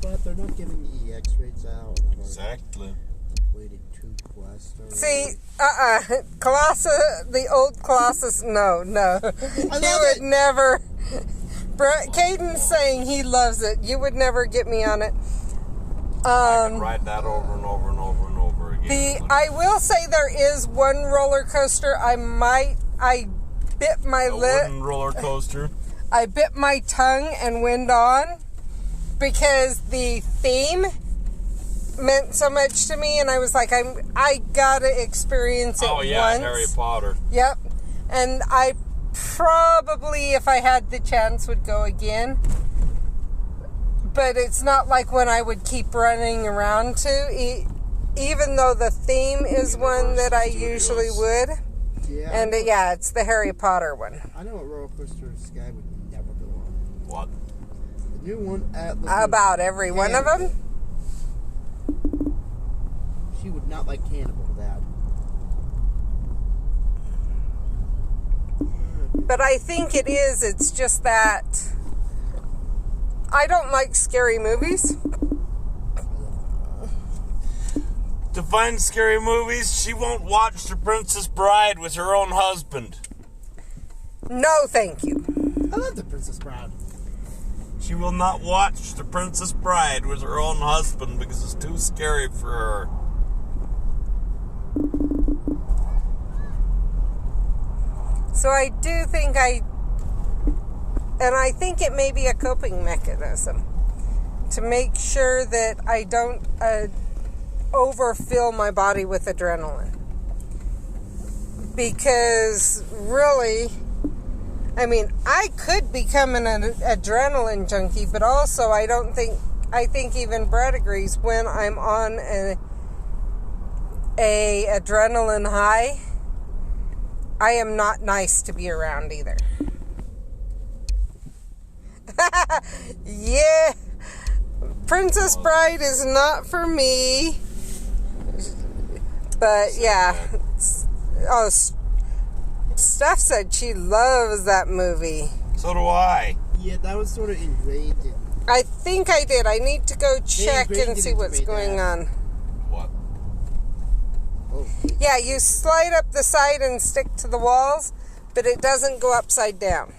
but they're not giving EX rates out. Exactly. Completed 2 quests. see, Colossus, the old Colossus, no. He would never. Caden's saying he loves it. You would never get me on it. I can ride that over and over and over and over again. I will say there is one roller coaster I bit my lip. Wooden roller coaster. I bit my tongue and went on because the theme meant so much to me, and I was like, I gotta experience it once. Harry Potter. Yep. And I probably, if I had the chance, would go again. But it's not like when I would keep running around to, even though the theme is one that I usually would. Yeah. And it's the Harry Potter one. I know a roller coaster Sky would never go on. What? The new one at About every one of them? She would not like Cannibal for that. But I think it's just that I don't like scary movies. To find scary movies, she won't watch The Princess Bride with her own husband. No, thank you. I love The Princess Bride. She will not watch The Princess Bride with her own husband because it's too scary for her. So I do think I think it may be a coping mechanism to make sure that I don't overfill my body with adrenaline. Because really, I mean, I could become an adrenaline junkie, but also I think even Brett agrees, when I'm on a adrenaline high, I am not nice to be around either. Yeah. Princess Bride is not for me. But yeah. Oh, Steph said she loves that movie. So do I. Yeah, that was sort of ingrained in... I think I did. I need to go check and see what's going on. What? Oh. Yeah, you slide up the side and stick to the walls, but it doesn't go upside down.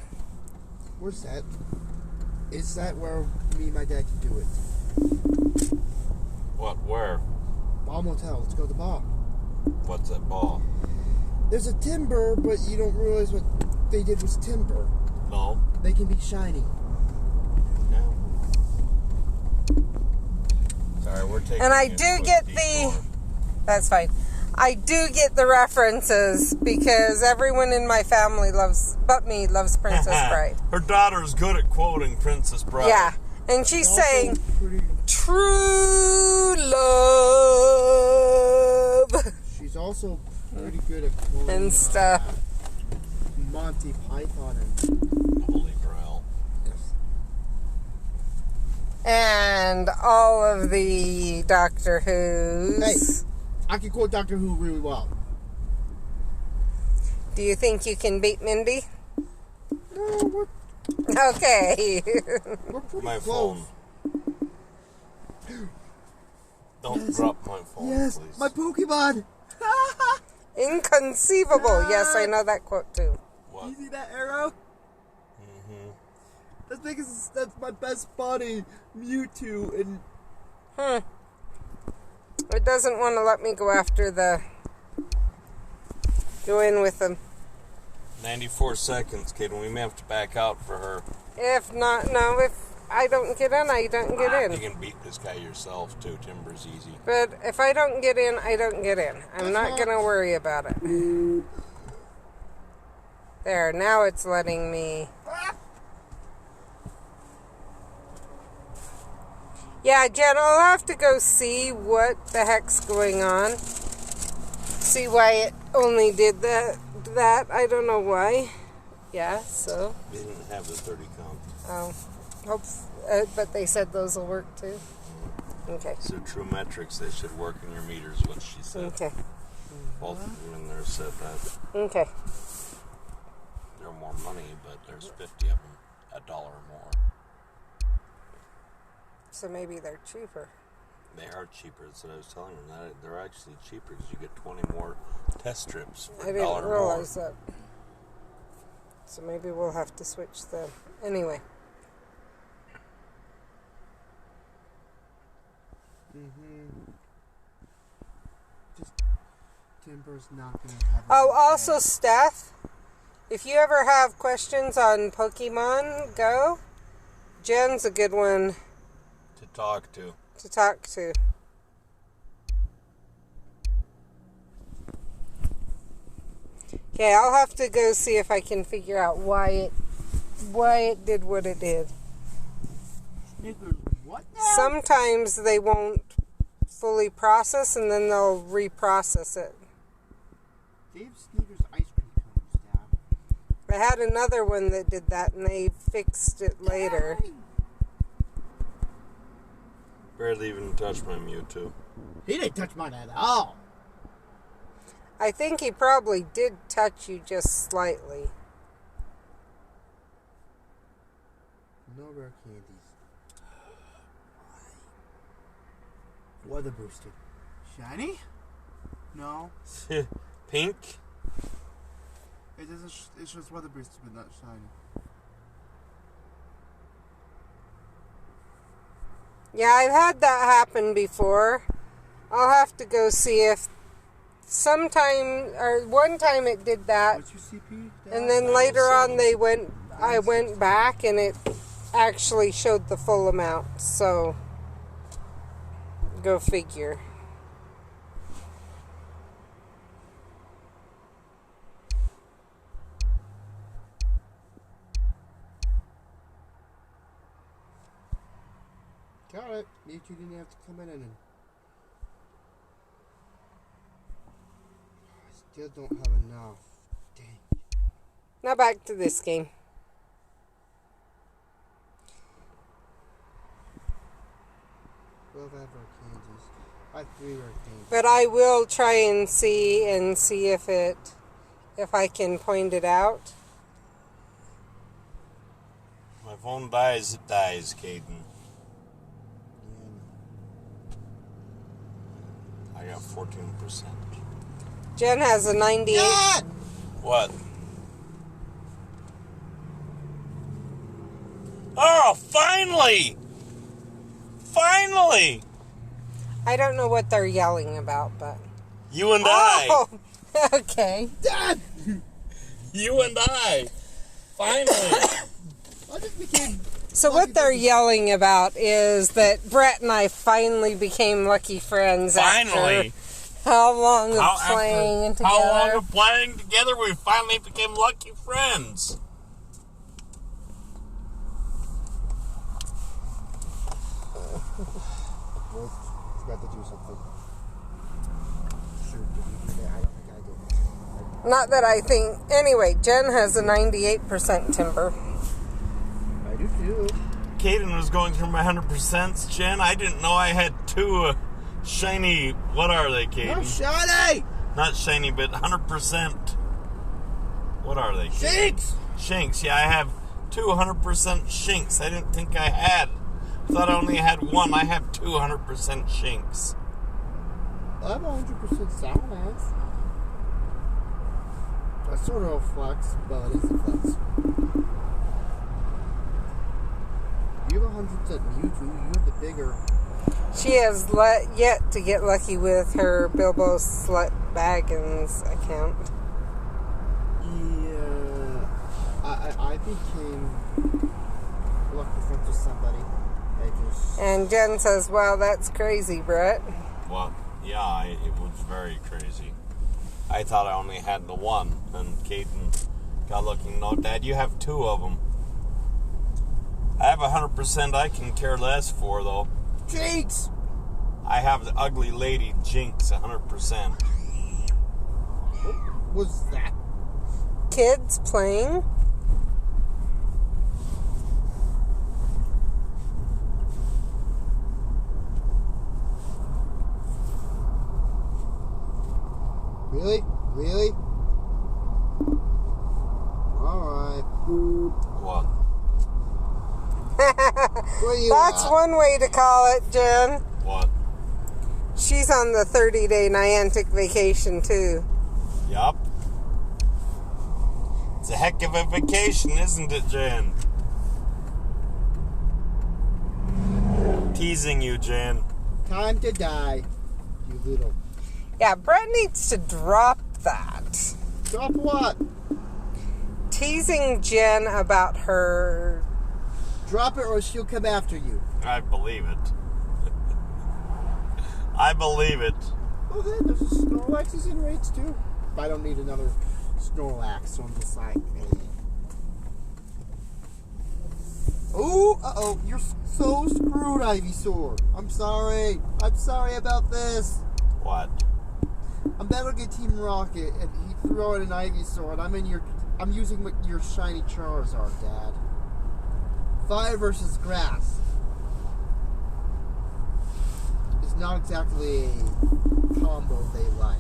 Where's that? Is that where me and my dad can do it? What? Where? Ball Motel. Let's go to the ball. What's that ball? There's a timber, but you don't realize what they did was timber. No. They can be shiny. No. Sorry, we're taking. And I a do quick get detour. That's fine. I do get the references because everyone in my family loves Princess Bride. Her daughter's good at quoting Princess Bride. Yeah. And she's Also saying, pretty, true love. she's also pretty good at quoting And stuff. Monty Python and Holy Grail. And all of the Doctor Who's. Hey, I can quote Doctor Who really well. Do you think you can beat Mindy? No, Okay. we're pretty My close. phone. Don't drop my phone, Yes, please. my Pokemon. Inconceivable. Yes, I know that quote too. What? You see that arrow? Mm-hmm. That's my best buddy, Mewtwo, and It doesn't want to let me go after go in with them. 94 seconds, kid. We may have to back out for her. If not, no, if I don't get in, I don't get You in. can beat this guy yourself, too. Timber's easy. But if I don't get in, I don't get in. I'm not going to worry about it. There, now it's letting me. Yeah, Jen, I'll have to go see what the heck's going on. See why it only did that. I don't know why. Yeah, so. You didn't have the 30 count. Oh. But they said those will work too. Okay. So true metrics, they should work in your meters, what she said. Okay. Both of them in there said that. Okay. They're more money, but there's 50 of them. $1 more. So maybe they're cheaper. They are cheaper. That's what I was telling them. That they're actually cheaper because you get 20 more test strips for I $1 didn't more. realize that. So maybe we'll have to switch them. Anyway. just Timber's not gonna have. Oh, also, Steph, if you ever have questions on Pokemon Go, Jen's a good one To talk to. to talk to. Okay, I'll have to go see if I can figure out why it did what it did. What now? Sometimes they won't fully process and then they'll reprocess it. Dave Sneaker's ice cream cones, Dad. I had another one that did that and they fixed it later. Barely even touched my Mewtwo. He didn't touch mine at all. I think he probably did touch you just slightly. No rare candies. Weather boosted. Shiny? No. Pink? It doesn't. It's just weather boosted, but not shiny. Yeah, I've had that happen before. I'll have to go see if one time it did that. What's your CP? Dad? And then later on I went back and it actually showed the full amount. So, go figure. Got it. You two didn't have to come in and. I still don't have enough. Dang. Now back to this game. 12 rare candies. I have 3 rare candies. But I will try and see if I can point it out. My phone dies, it dies, Caden. I got 14%. Jen has a 98. Dad! What? Oh, finally! Finally! I don't know what they're yelling about, but... You and I. Oh! Okay. Dad! You and I. Finally. I just became... So what they're yelling about is that Brett and I finally became lucky friends. Finally. After how long of playing together? How long of playing together? We finally became lucky friends. Well, forgot to do something. Shoot, did you do that? I don't think I did. Not that I think. Anyway, Jen has a 98% timber. I do too. Caden was going through my 100%. Jen, I didn't know I had two shiny. What are they, Caden? No, shiny! Not shiny, but 100%. What are they? Shinks! Shinks. Yeah, I have two 100% shinks. I didn't think I had. I thought I only had one. I have 200% shinks. I have 100% Salamence. That's sort of a flex, but it is a flex. You have 100% Mewtwo. You have the bigger. She has yet to get lucky with her Bilbo Slut Baggins account. Yeah. I became lucky friends with somebody. And Jen says, wow, that's crazy, Brett. Well, yeah, it was very crazy. I thought I only had the one, and Caden got looking. No, Dad, you have two of them. I have 100% I can care less for, though. Jinx! I have the ugly lady Jinx 100%. What was that? Kids playing. Really? Really? Alright. What? That's one way to call it, Jen. What? She's on the 30-day Niantic vacation, too. Yup. It's a heck of a vacation, isn't it, Jen? Teasing you, Jen. Time to die, you little... Yeah, Brett needs to drop that. Drop what? Teasing Jen about her... Drop it or she'll come after you. I believe it. I believe it. Oh, hey, there's a Snorlax in raids too. I don't need another Snorlax, so I'm just like, Ooh, uh-oh, you're so screwed, Ivysaur. I'm sorry. I'm sorry about this. What? I'm battling a Team Rocket, and he threw out an Ivysaur, and I'm using your shiny Charizard, Dad. Fire versus grass. It's not exactly a combo they like.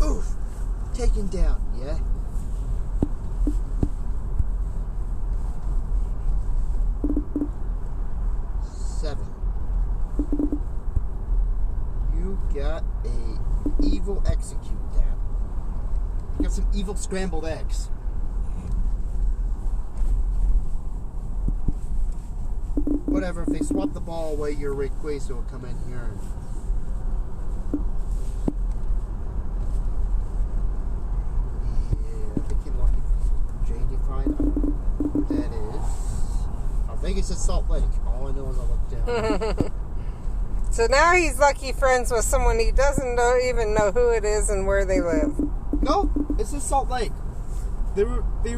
Oof! Taken down, yeah? Seven. You got a evil execute, Dad. You got some evil scrambled eggs. Whatever, if they swap the ball away, your Rayquaza will come in here and... Yeah, I became lucky for J-Define. I don't know who that is. I think it's at Salt Lake. All I know is I look down. So now he's lucky friends with someone he doesn't even know who it is and where they live. No, it's in Salt Lake. They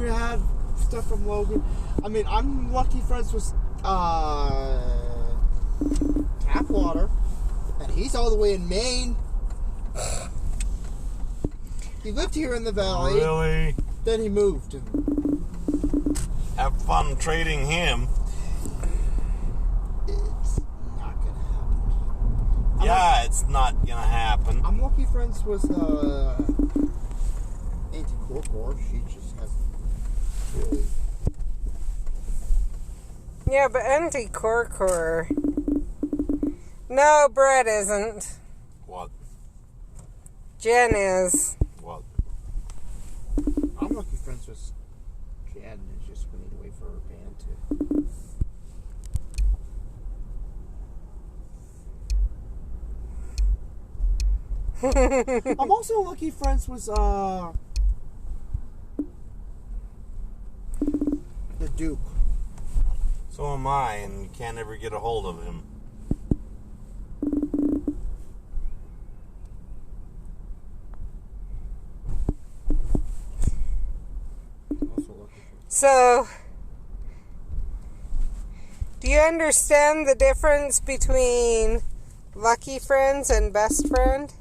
had stuff from Logan. I mean, I'm lucky friends with Tapwater, and he's all the way in Maine. He lived here in the valley. Really? Then he moved. Have fun trading him. It's not gonna happen. Yeah, it's not gonna happen. I'm lucky friends with Auntie Corcor. She just has really... Yeah, but Auntie Corcor... No, Brett isn't. What? Jen is. What? I'm lucky friends with Jan. It's just we need to wait for her band to... I'm also lucky friends with the Duke. So am I, and you can't ever get a hold of him. So, do you understand the difference between lucky friends and best friend?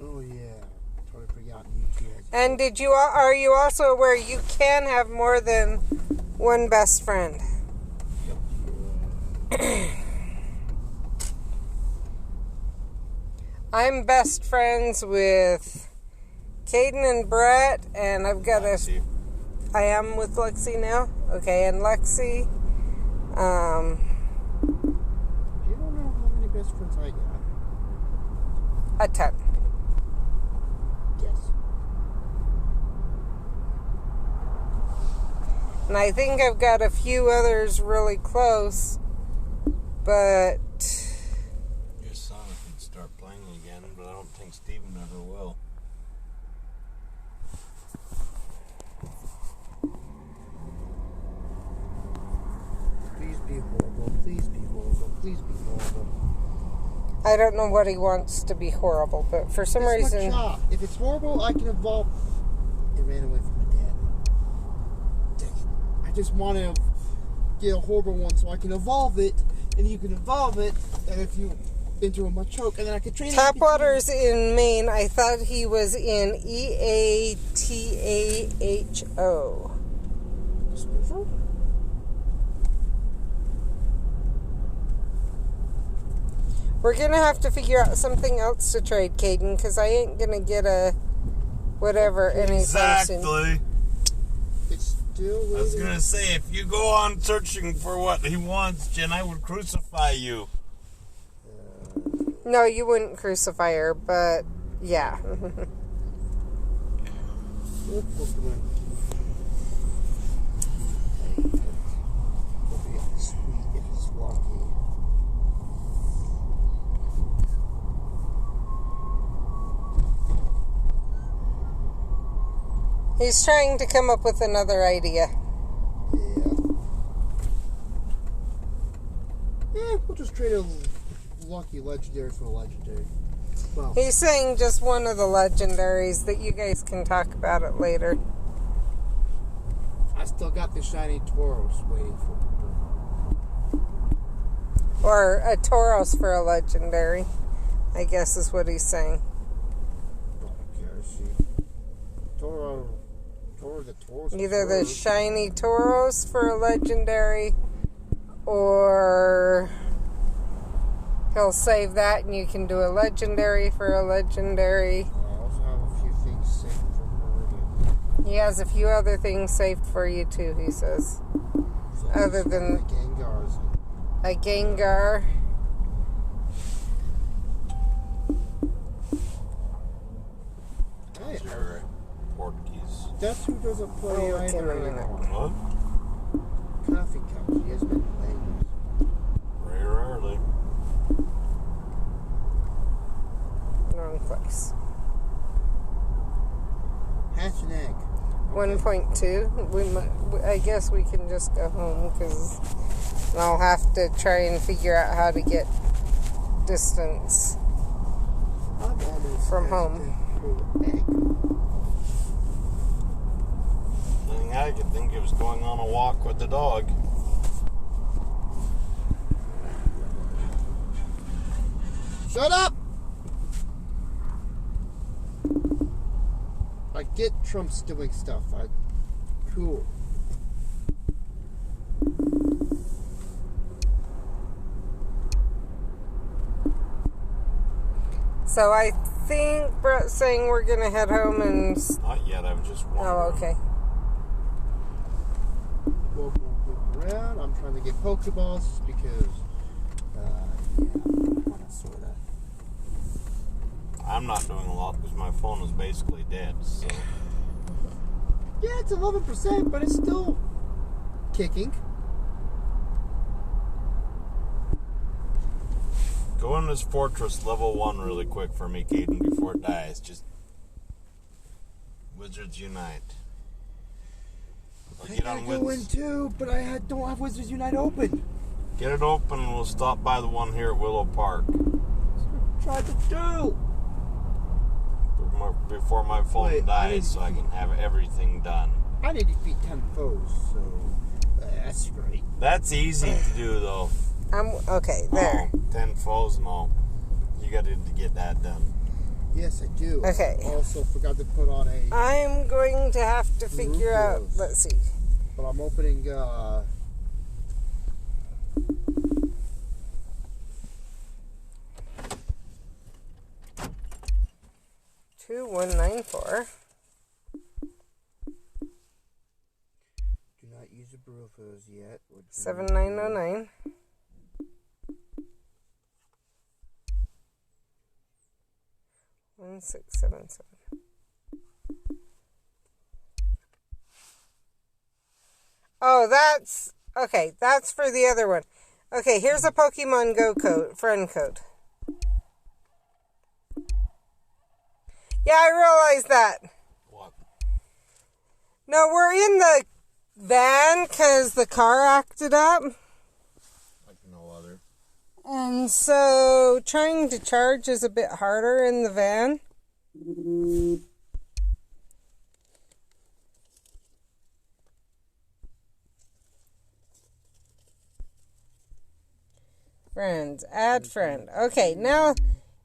Oh yeah, totally forgotten you two. And are you also aware you can have more than one best friend? I'm best friends with Caden and Brett, and I've got Lexi. I am with Lexi now. Okay, and Lexi. You don't know how many best friends I got. A ton. Yes. And I think I've got a few others really close, but Your son could start playing again, but I don't think Steven ever will. Please be horrible. Please be horrible. Please be horrible. I don't know what he wants to be horrible, but for some It's reason... my job. If it's horrible, I can evolve. It ran away from my dad. Dang it. I just want to get a horrible one so I can evolve it, and you can evolve it, and if you into a choke, and then I can train it. Tapwater's in Maine. I thought he was in EATAHO. Spoofer? We're going to have to figure out something else to trade, Caden, because I ain't going to get a whatever anytime soon. Exactly. It's still waiting. I was gonna say, if you go on searching for what he wants, Jen, I would crucify you. No, you wouldn't crucify her, but yeah. He's trying to come up with another idea. Yeah, we'll just trade a lucky legendary for a legendary. Well, He's saying just one of the legendaries that you guys can talk about it later. I still got the shiny Tauros waiting for me. Or a Tauros for a legendary, I guess is what he's saying. Either the shiny Tauros for a legendary, or he'll save that and you can do a legendary for a legendary. I also have a few things saved from Meridian. He has a few other things saved for you too, he says. So Other than the Gengars. a Gengar. Hey, Your Portuguese. that's who doesn't play Oh, either 10 minutes. anymore. What? Coffee Cup. He has been playing. Very rarely. Wrong place. Hatch an egg. 1.2. I guess we can just go home because I'll have to try and figure out how to get distance I'm almost from hatched home. an egg. The thing I could think of is going on a walk with the dog. Shut up! I get Trump's doing stuff. Cool. So I think Brett's saying we're going to head home and... Not yet, I'm just wondering. Oh, okay. Walk around. I'm trying to get Pokeballs just because, yeah, I want to sort of. I'm not doing a lot because my phone is basically dead, so... Yeah, it's 11%, but it's still kicking. Go in this fortress level 1 really quick for me, Caden, before it dies. Just Wizards Unite. I gotta go in too, but don't have Wizards Unite open. Get it open and we'll stop by the one here at Willow Park. Try to do before my phone dies, so I can have everything done. I need to defeat 10 foes, so that's great. That's easy to do, though. Okay, there. 10 foes, no. You got to get that done. Yes, I do. Okay. I also forgot to put on a... I'm going to have to figure out... Let's see. But I'm opening... 2194. Do not use the Brufos yet. 7909. 1677. Oh, that's okay. That's for the other one. Okay, here's a Pokemon Go code, friend code. Yeah, I realized that. What? No, we're in the van because the car acted up. Like no other. And so trying to charge is a bit harder in the van. Friends, add friend. Okay, now,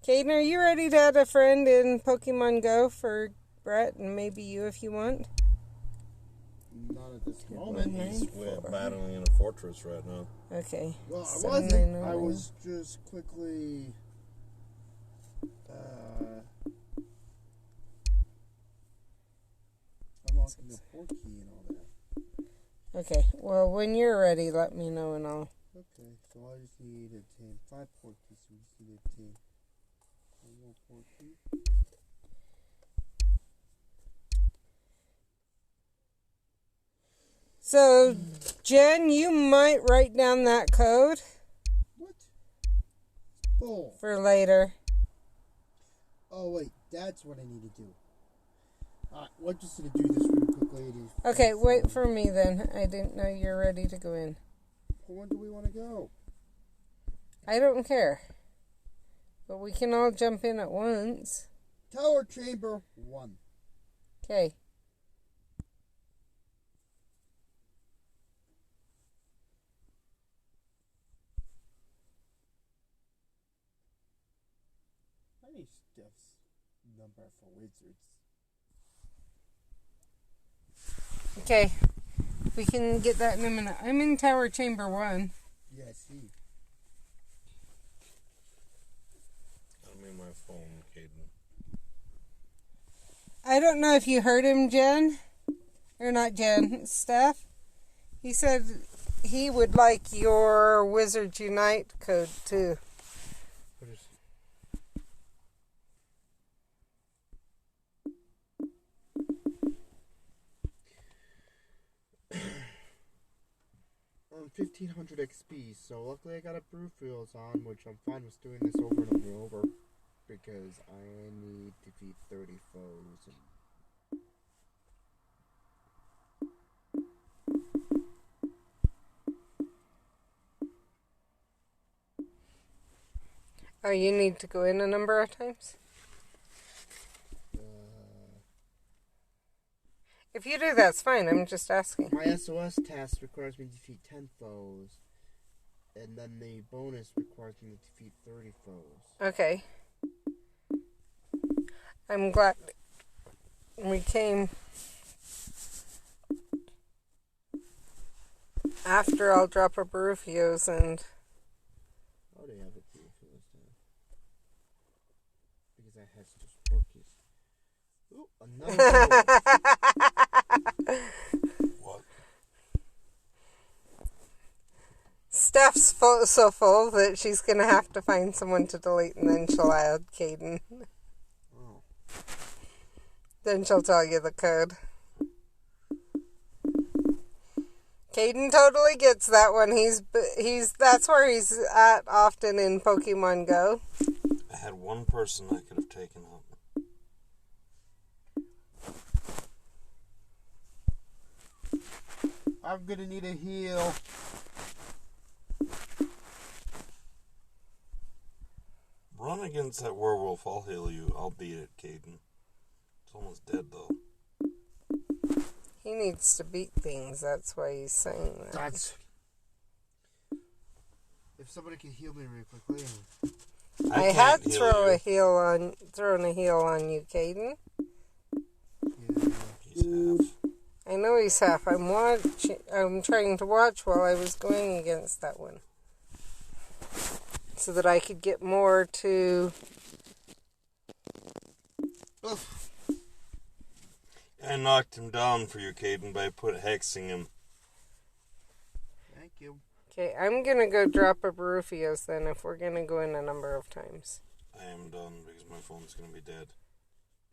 Caden, are you ready to add a friend in Pokemon Go for Brett and maybe you if you want? Not at this moment. He's battling in a fortress right now. Okay. Well, I wasn't. I was just quickly... unlocking the port key and all that. Okay, well, when you're ready, let me know and I'll... Okay, so I just need to obtain 5 port keys, so we just need to obtain 1 more port key. So, Jen, you might write down that code. What? Bull. For later. Oh, wait, that's what I need to do. We're just going to do this real quickly. Okay, wait for me then. I didn't know you're ready to go in. When do we want to go? I don't care. But we can all jump in at once. Tower Chamber 1. Okay. I need Steph's number for wizards. Okay. We can get that in a minute. I'm in Tower Chamber 1. Yeah, I see. I'm in my phone, Caden. I don't know if you heard him, Jen. Or not Jen, Steph. He said he would like your Wizards Unite code too. What is it? I'm 1500 XP, so luckily I got a Brufos on, which I'm fine with doing this over and over because I need to defeat 30 foes. Oh, you need to go in a number of times? If you do, that's fine. I'm just asking. My SOS task requires me to defeat 10 foes, and then the bonus requires me to defeat 30 foes. Okay. I'm glad we came after I'll drop a Barufios and... Oh, they have it too, because I had such porkies. Ooh, another What? Steph's so full that she's going to have to find someone to delete and then she'll add Caden. Oh. Then she'll tell you the code. Caden totally gets that one. That's where he's at often in Pokemon Go. I had one person I could have taken out. I'm gonna need a heal. Run against that werewolf. I'll heal you. I'll beat it, Caden. It's almost dead, though. He needs to beat things. That's why he's saying that. If somebody can heal me really quickly. I had thrown a heal on you, Caden. Yeah. He's half. I know he's half. I'm trying to watch while I was going against that one, so that I could get more to. Oof. I knocked him down for you, Caden, by hexing him. Thank you. Okay, I'm gonna go drop a Barufios then if we're gonna go in a number of times. I am done because my phone's gonna be dead.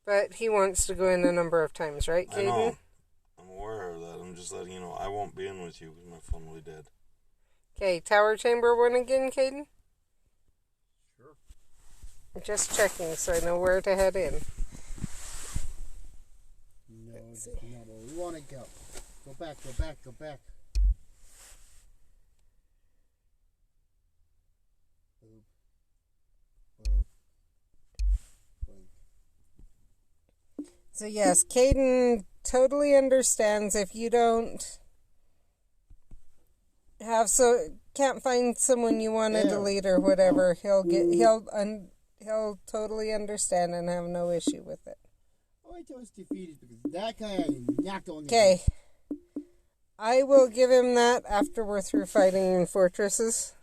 But he wants to go in a number of times, right, Caden? I know. I'm aware of that. I'm just letting you know I won't be in with you because my phone will be dead. Okay, Tower Chamber 1 again, Caden? Sure. Just checking so I know where to head in. No, not where we want to go. Go back, go back, go back. Boop. Boop. Boop. So yes, Caden totally understands if you can't find someone you want to delete or whatever, he'll totally understand and have no issue with it. Oh, I was defeated because that guy knocked on the Okay. I will give him that after we're through fighting in fortresses.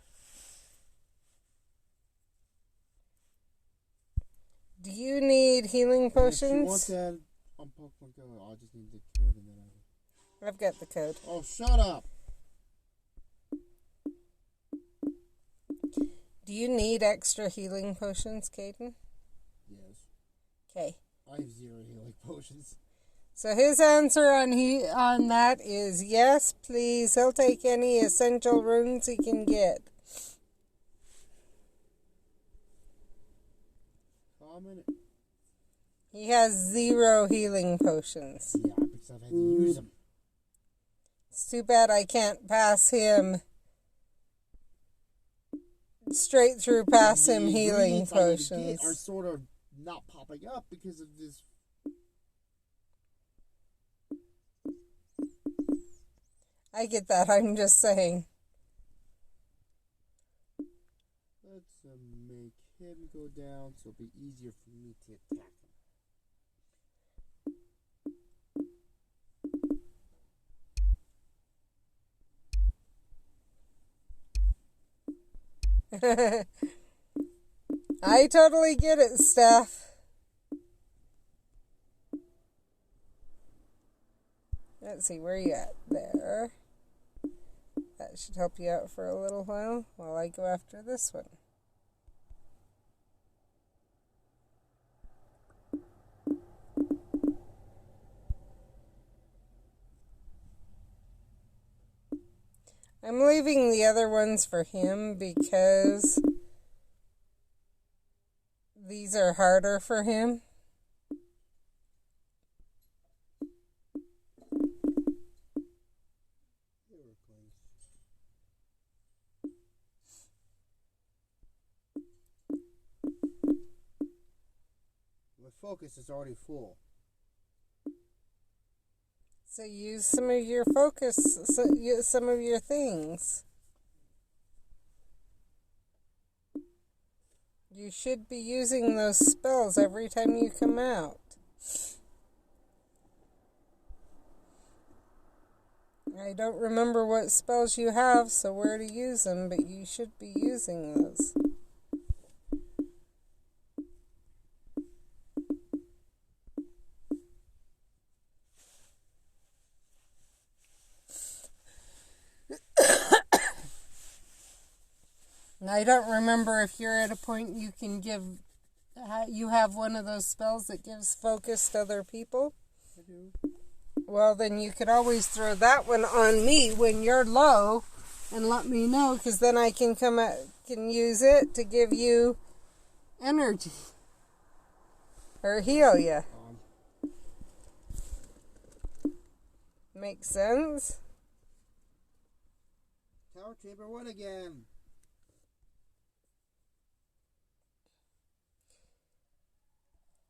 Do you need healing potions? If you want that on Pokemon Go, I'll just need the code and then I've got the code. Oh, shut up! Do you need extra healing potions, Caden? Yes. Okay. I have 0 healing potions. So his answer on that is yes, please. He'll take any essential runes he can get. Comment. He has 0 healing potions. Yeah, because I've had to use them. It's too bad I can't pass him straight through pass him healing potions. Are sort of not popping up because of this. I get that, I'm just saying. Let's make him go down so it'll be easier for me to attack him. I totally get it, Steph. Let's see, where are you at? There. That should help you out for a little while I go after this one. I'm leaving the other ones for him because these are harder for him. My focus is already full. So use some of your focus, some of your things. You should be using those spells every time you come out. I don't remember what spells you have, so where to use them, but you should be using those. I don't remember if you're at a point you can you have one of those spells that gives focus to other people. I do. Well, then you could always throw that one on me when you're low and let me know, because then I can can use it to give you energy or heal you. Makes sense? Tower Chamber 1 again.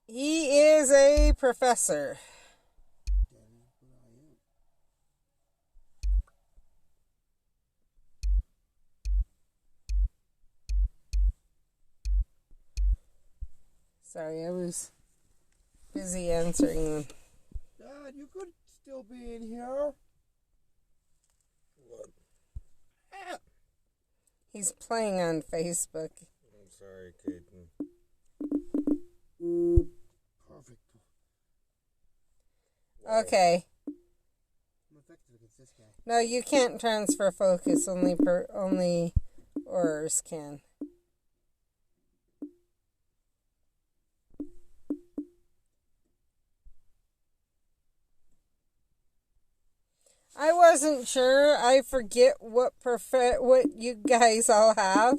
He is a professor. Sorry, I was busy answering them. Dad, you could still be in here. What? He's playing on Facebook. I'm sorry, Caden. Perfect. Okay. I'm effective against this guy. No, you can't transfer focus. Only Aurors can. I wasn't sure. I forget what you guys all have.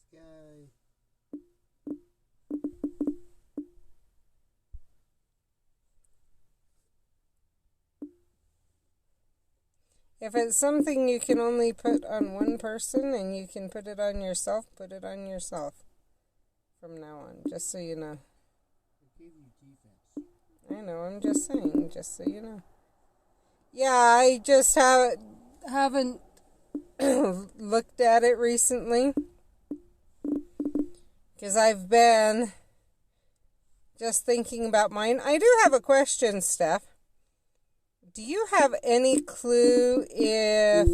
Sky. If it's something you can only put on one person and you can put it on yourself, put it on yourself from now on, just so you know. I gave you defense. I know, I'm just saying, just so you know. Yeah, I just haven't looked at it recently, because I've been just thinking about mine. I do have a question, Steph. Do you have any clue if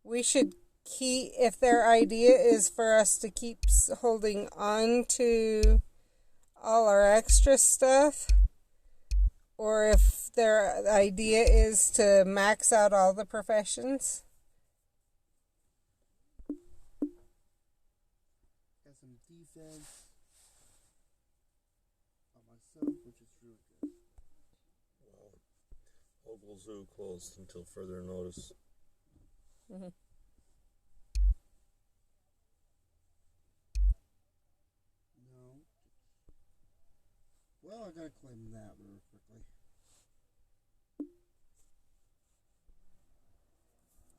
we should if their idea is for us to keep holding on to all our extra stuff, or if their idea is to max out all the professions? Got some defense on myself, which is really good. Local zoo closed until further notice. Mm-hmm. No. Well, I gotta claim that real quickly.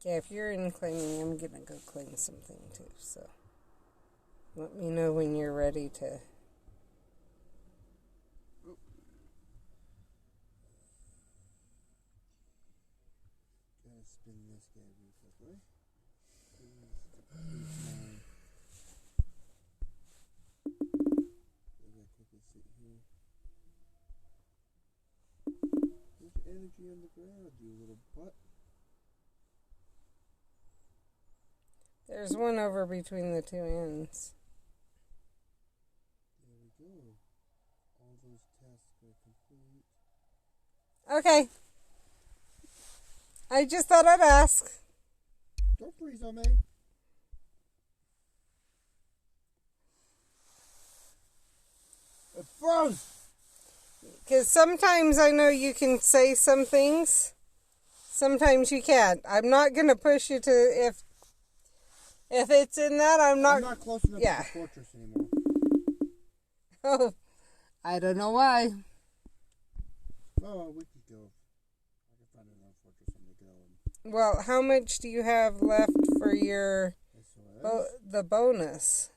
Yeah, if you're in claiming, I'm gonna go claim something too, so let me know when you're ready to. Gotta spin this guy real quickly. I gotta quickly sit here. There's energy on the ground, you little butt. There's one over between the two ends. There we go. All those tasks are complete. Okay. I just thought I'd ask. Don't freeze on me. It froze! Because sometimes I know you can say some things. Sometimes you can't. I'm not going to push you to, if it's in that, I'm not close enough to the fortress anymore. Oh, I don't know why. Oh, we could go. I can find another fortress on the go. Well, how much do you have left for your the bonus?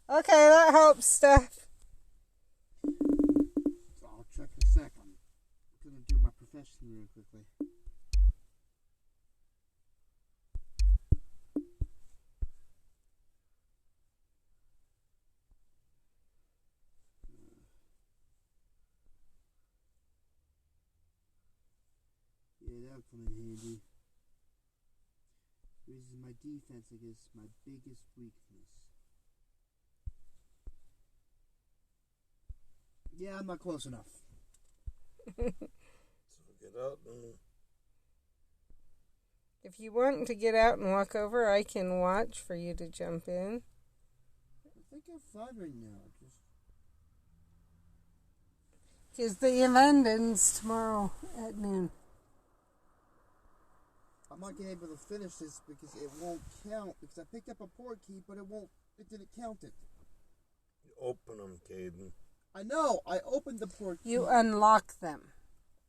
Okay, that helps, Steph. I'll check in a sec. I'm gonna do my profession real quickly. Yeah, that'll come in handy. Raises my defense against my biggest weakness. Yeah, I'm not close enough. So get out and... If you want to get out and walk over, I can watch for you to jump in. I think I'm fine right now. Because the event ends tomorrow at noon. I'm not getting able to finish this because it won't count. Because I picked up a port key, but it didn't count it. Open them, Caden. I know. I opened the port key. You unlock them.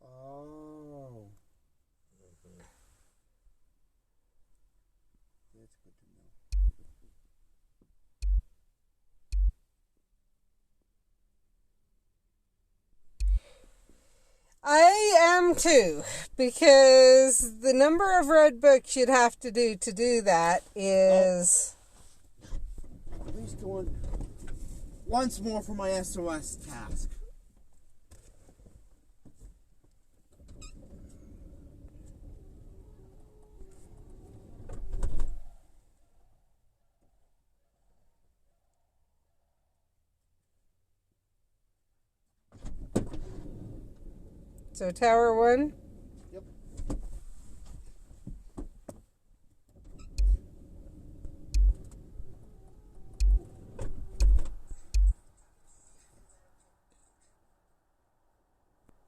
Oh. That's good to know. I am too, because the number of red books you'd have to do that is... Please go on once more for my SOS task. So Tower 1? Yep.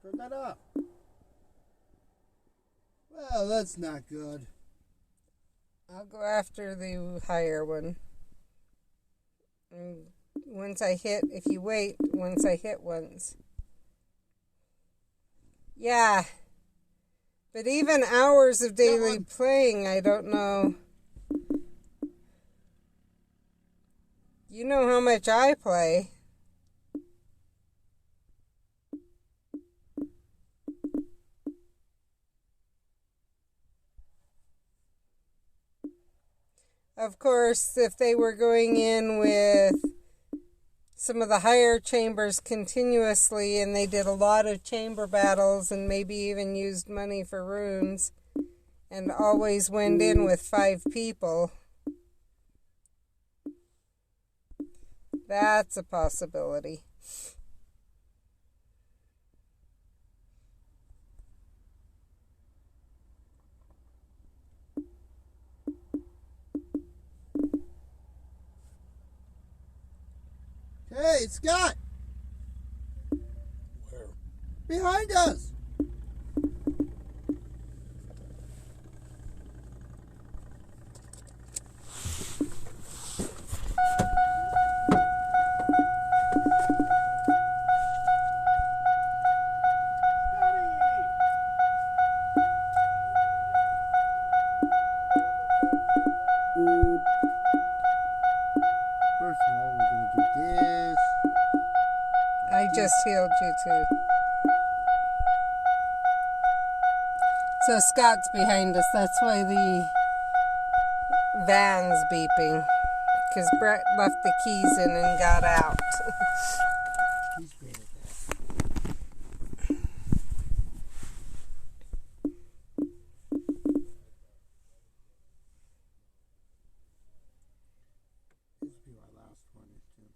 Turn that up. Well, that's not good. I'll go after the higher one. And once I hit, if you wait, once I hit once. Yeah. But even hours of daily playing, I don't know. You know how much I play. Of course, if they were going in with some of the higher chambers continuously and they did a lot of chamber battles and maybe even used money for runes and always went in with 5 people, that's a possibility. Hey, Scott! Where? Behind us! First of all, we're going to do this. I just healed you too. So Scott's behind us. That's why the van's beeping. Because Brett left the keys in and got out. He's great at that. This will be our last one, too.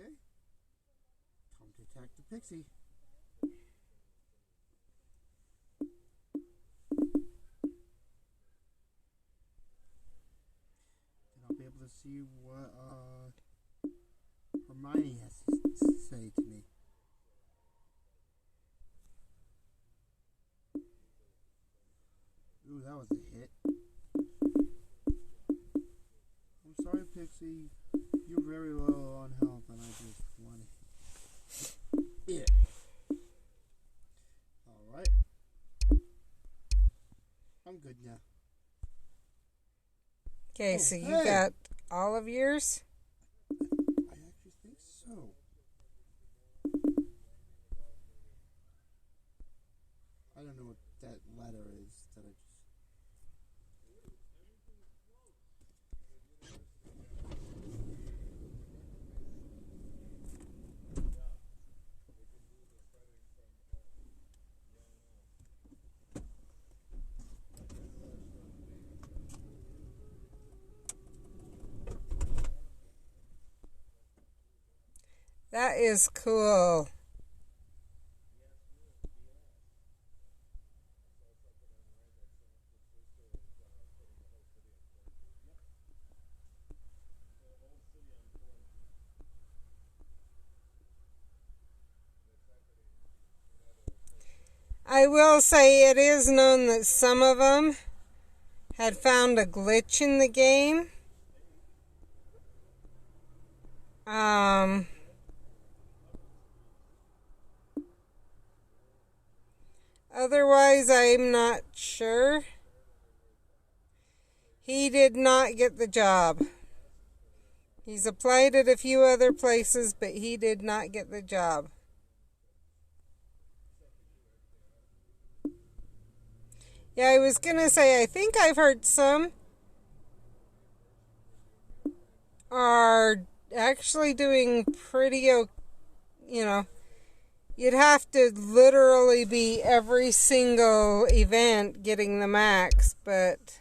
Okay. Time to attack the pixie. And I'll be able to see what Hermione has to say to me. Ooh, that was a hit. I'm sorry, Pixie. You're very low on health, and I just wanted. Yeah. Alright. I'm good now. Okay, so you got all of yours? I actually think so. I don't know what that letter is that I just. That is cool. I will say it is known that some of them had found a glitch in the game. Otherwise, I'm not sure. He did not get the job. He's applied at a few other places, but he did not get the job. Yeah, I was going to say, I think I've heard some are actually doing pretty, you'd have to literally be every single event getting the max, but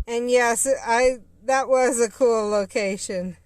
and yes, that was a cool location.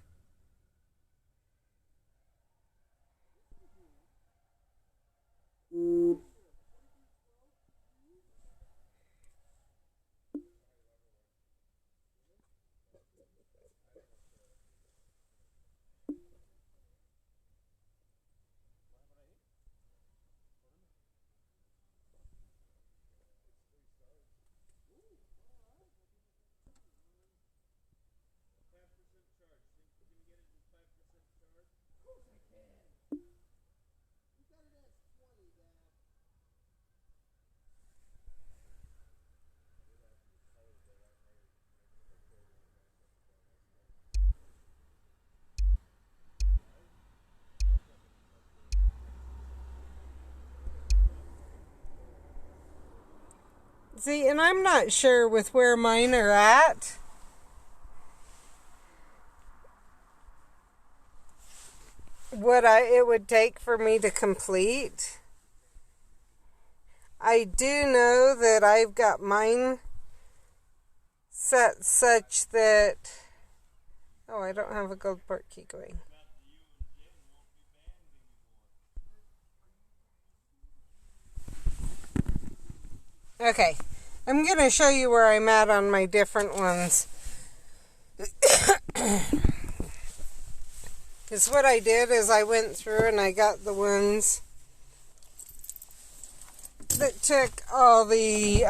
See, and I'm not sure with where mine are at. What it would take for me to complete. I do know that I've got mine set such that... Oh, I don't have a gold port key going. Okay, I'm going to show you where I'm at on my different ones. Because what I did is I went through and I got the ones that took all the,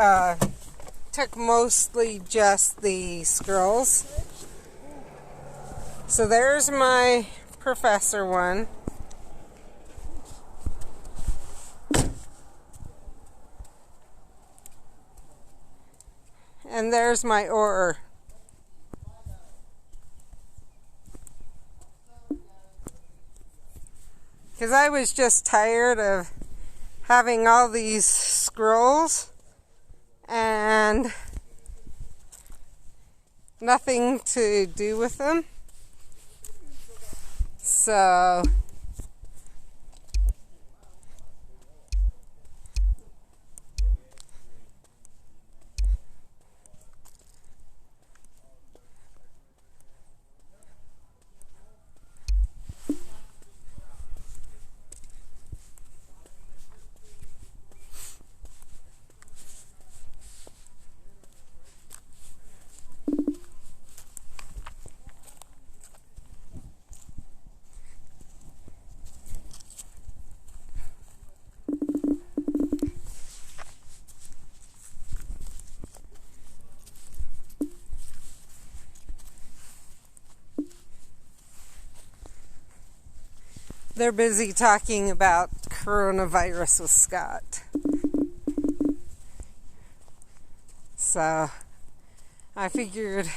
took mostly just the scrolls. So there's my professor one. And there's my ore. Because I was just tired of having all these scrolls and nothing to do with them. So... They're busy talking about coronavirus with Scott. So I figured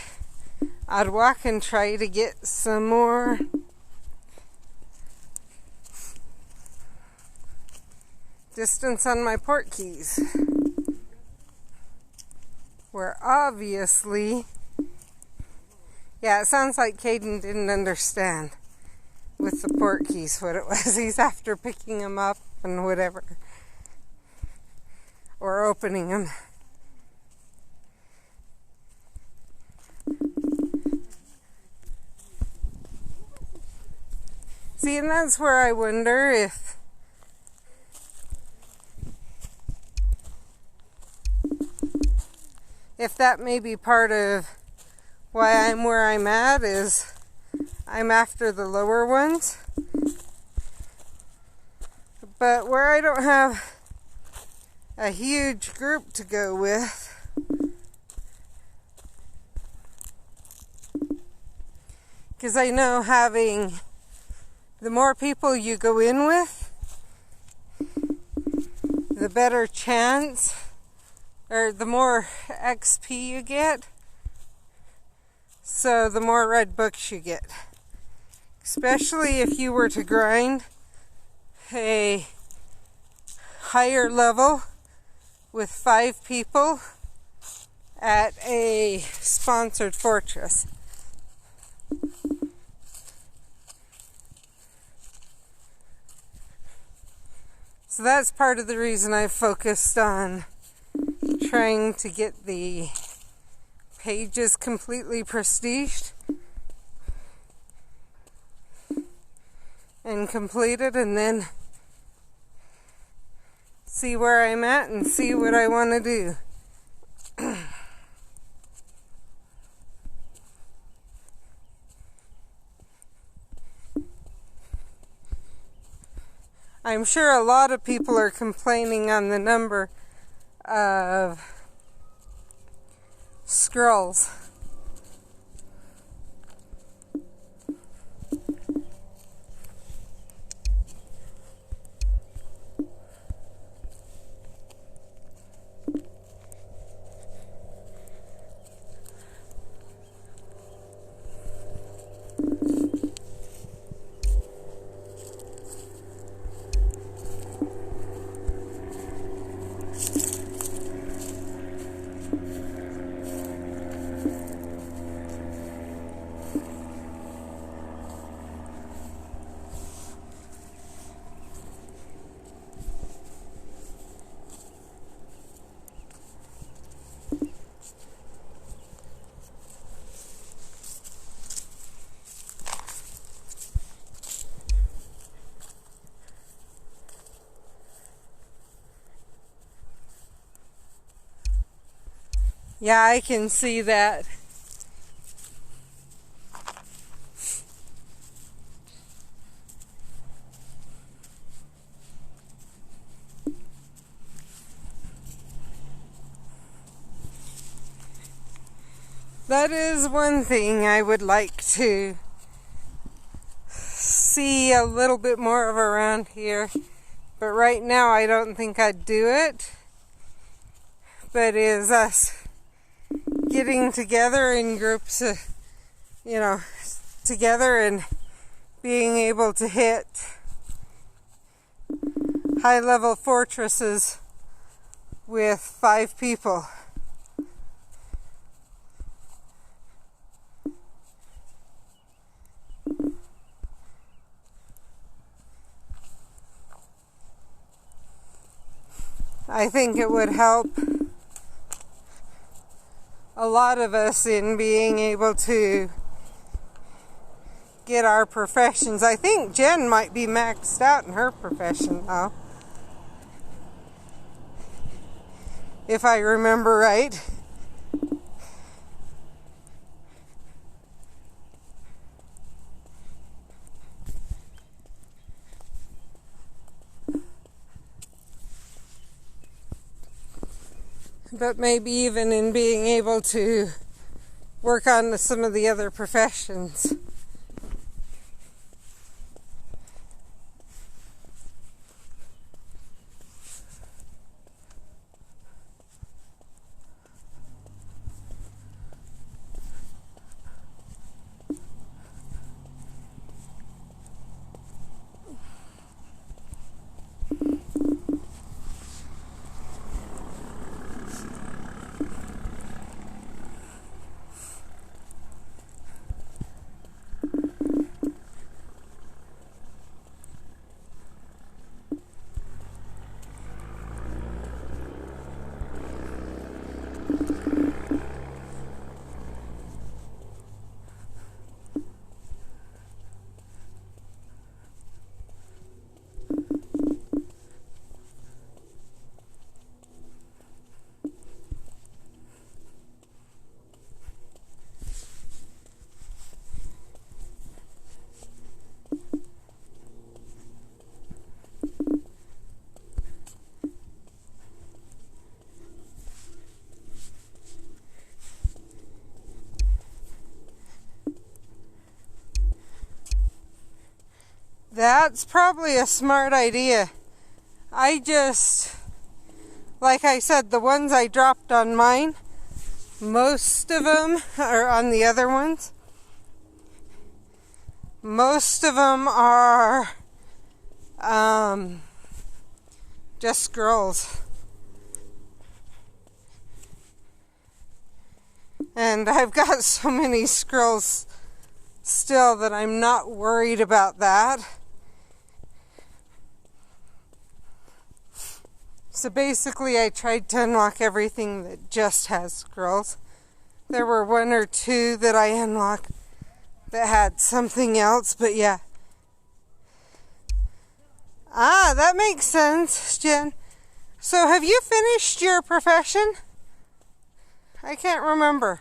I'd walk and try to get some more distance on my port keys. Where obviously, yeah, it sounds like Caden didn't understand with the port keys what it was. He's after picking them up and whatever, or opening them. See, and that's where I wonder if that may be part of why I'm where I'm at, is I'm after the lower ones. But where I don't have a huge group to go with, because I know having the more people you go in with, the better chance, or the more XP you get, so the more red books you get. Especially if you were to grind a higher level with 5 people at a sponsored fortress. So that's part of the reason I've focused on trying to get the pages completely prestiged and completed, and then see where I'm at and see what I want to do. I'm sure a lot of people are complaining on the number of scrolls. Yeah, I can see that. That is one thing I would like to see a little bit more of around here. But right now I don't think I'd do it. But is us getting together in groups, together and being able to hit high-level fortresses with 5 people. I think it would help a lot of us in being able to get our professions. I think Jen might be maxed out in her profession now, if I remember right. But maybe even in being able to work on some of the other professions. That's probably a smart idea. I just, like I said, the ones I dropped on mine, most of them are on the other ones. Most of them are just squirrels. And I've got so many squirrels still that I'm not worried about that. So basically I tried to unlock everything that just has squirrels. There were one or two that I unlocked that had something else, but yeah. Ah, that makes sense, Jen. So have you finished your profession? I can't remember.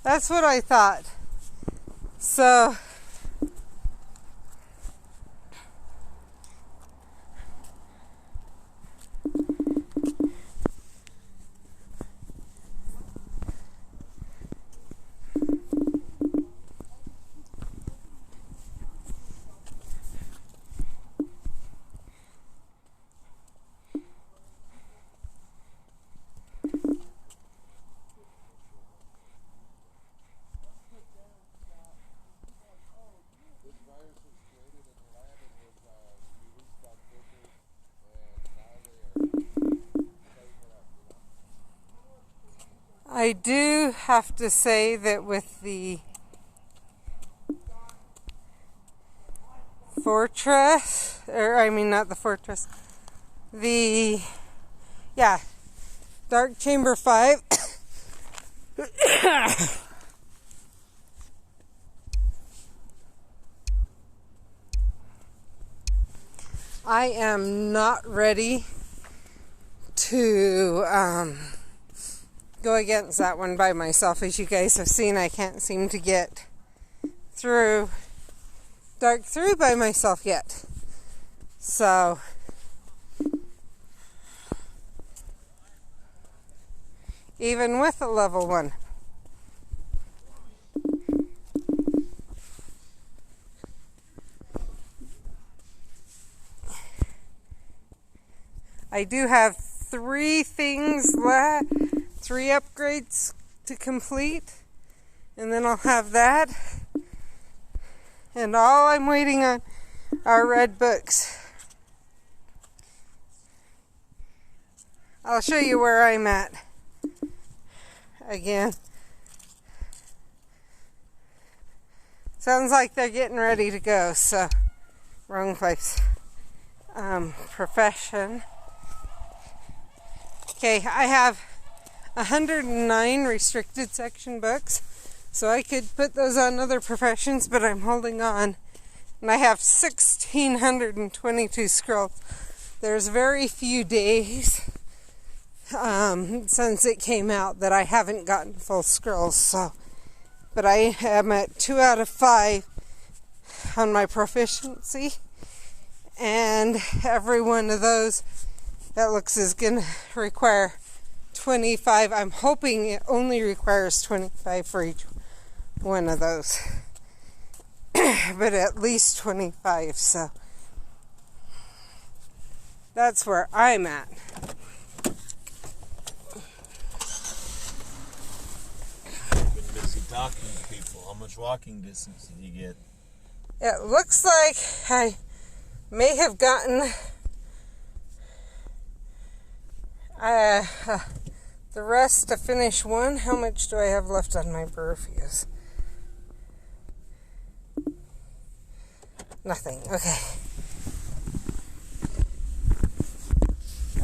That's what I thought. So I do have to say that with the fortress, not the fortress, Dark Chamber 5, I am not ready to go against that one by myself. As you guys have seen, I can't seem to get through Dark 3 by myself yet. So even with a level 1. I do have 3 things left. 3 upgrades to complete, and then I'll have that, and all I'm waiting on are red books. I'll show you where I'm at again. Sounds like they're getting ready to go, so wrong place. Profession. Okay, I have 109 restricted section books, so I could put those on other professions, but I'm holding on. And I have 1,622 scrolls. There's very few days since it came out that I haven't gotten full scrolls, so. But I am at 2 out of 5 on my proficiency, and every one of those that looks is going to require 25. I'm hoping it only requires 25 for each one of those. But at least 25, so that's where I'm at. I've been busy talking to people. How much walking distance did you get? It looks like I may have gotten the rest to finish one. How much do I have left on my burfies? Nothing. Okay.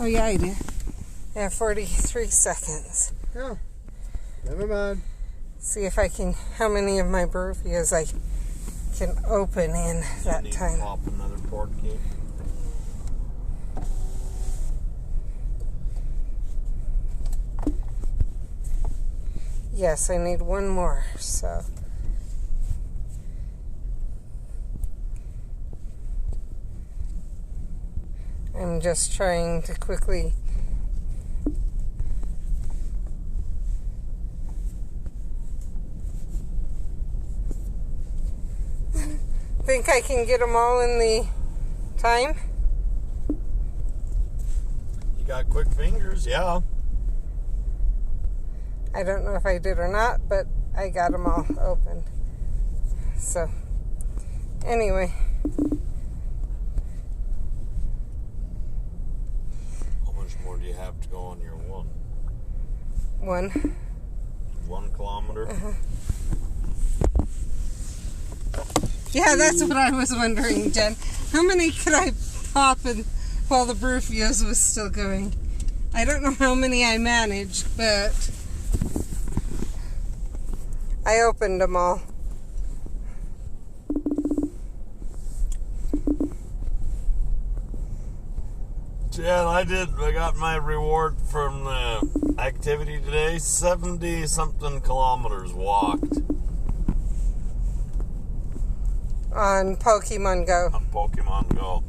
Oh yeah, I do. I have 43 seconds. Oh, never mind. See if I can, how many of my burfies I can open in that need time. To pop another port key. Yes, I need one more, so. I'm just trying to quickly think I can get them all in the time. You got quick fingers, yeah. I don't know if I did or not, but I got them all open. So, anyway. How much more do you have to go on your one? 1 kilometer? Uh-huh. Yeah, that's what I was wondering, Jen. How many could I pop in while the Brufios was still going? I don't know how many I managed, but I opened them all. Yeah, I got my reward from the activity today. 70-something kilometers walked. On Pokemon Go. On Pokemon Go.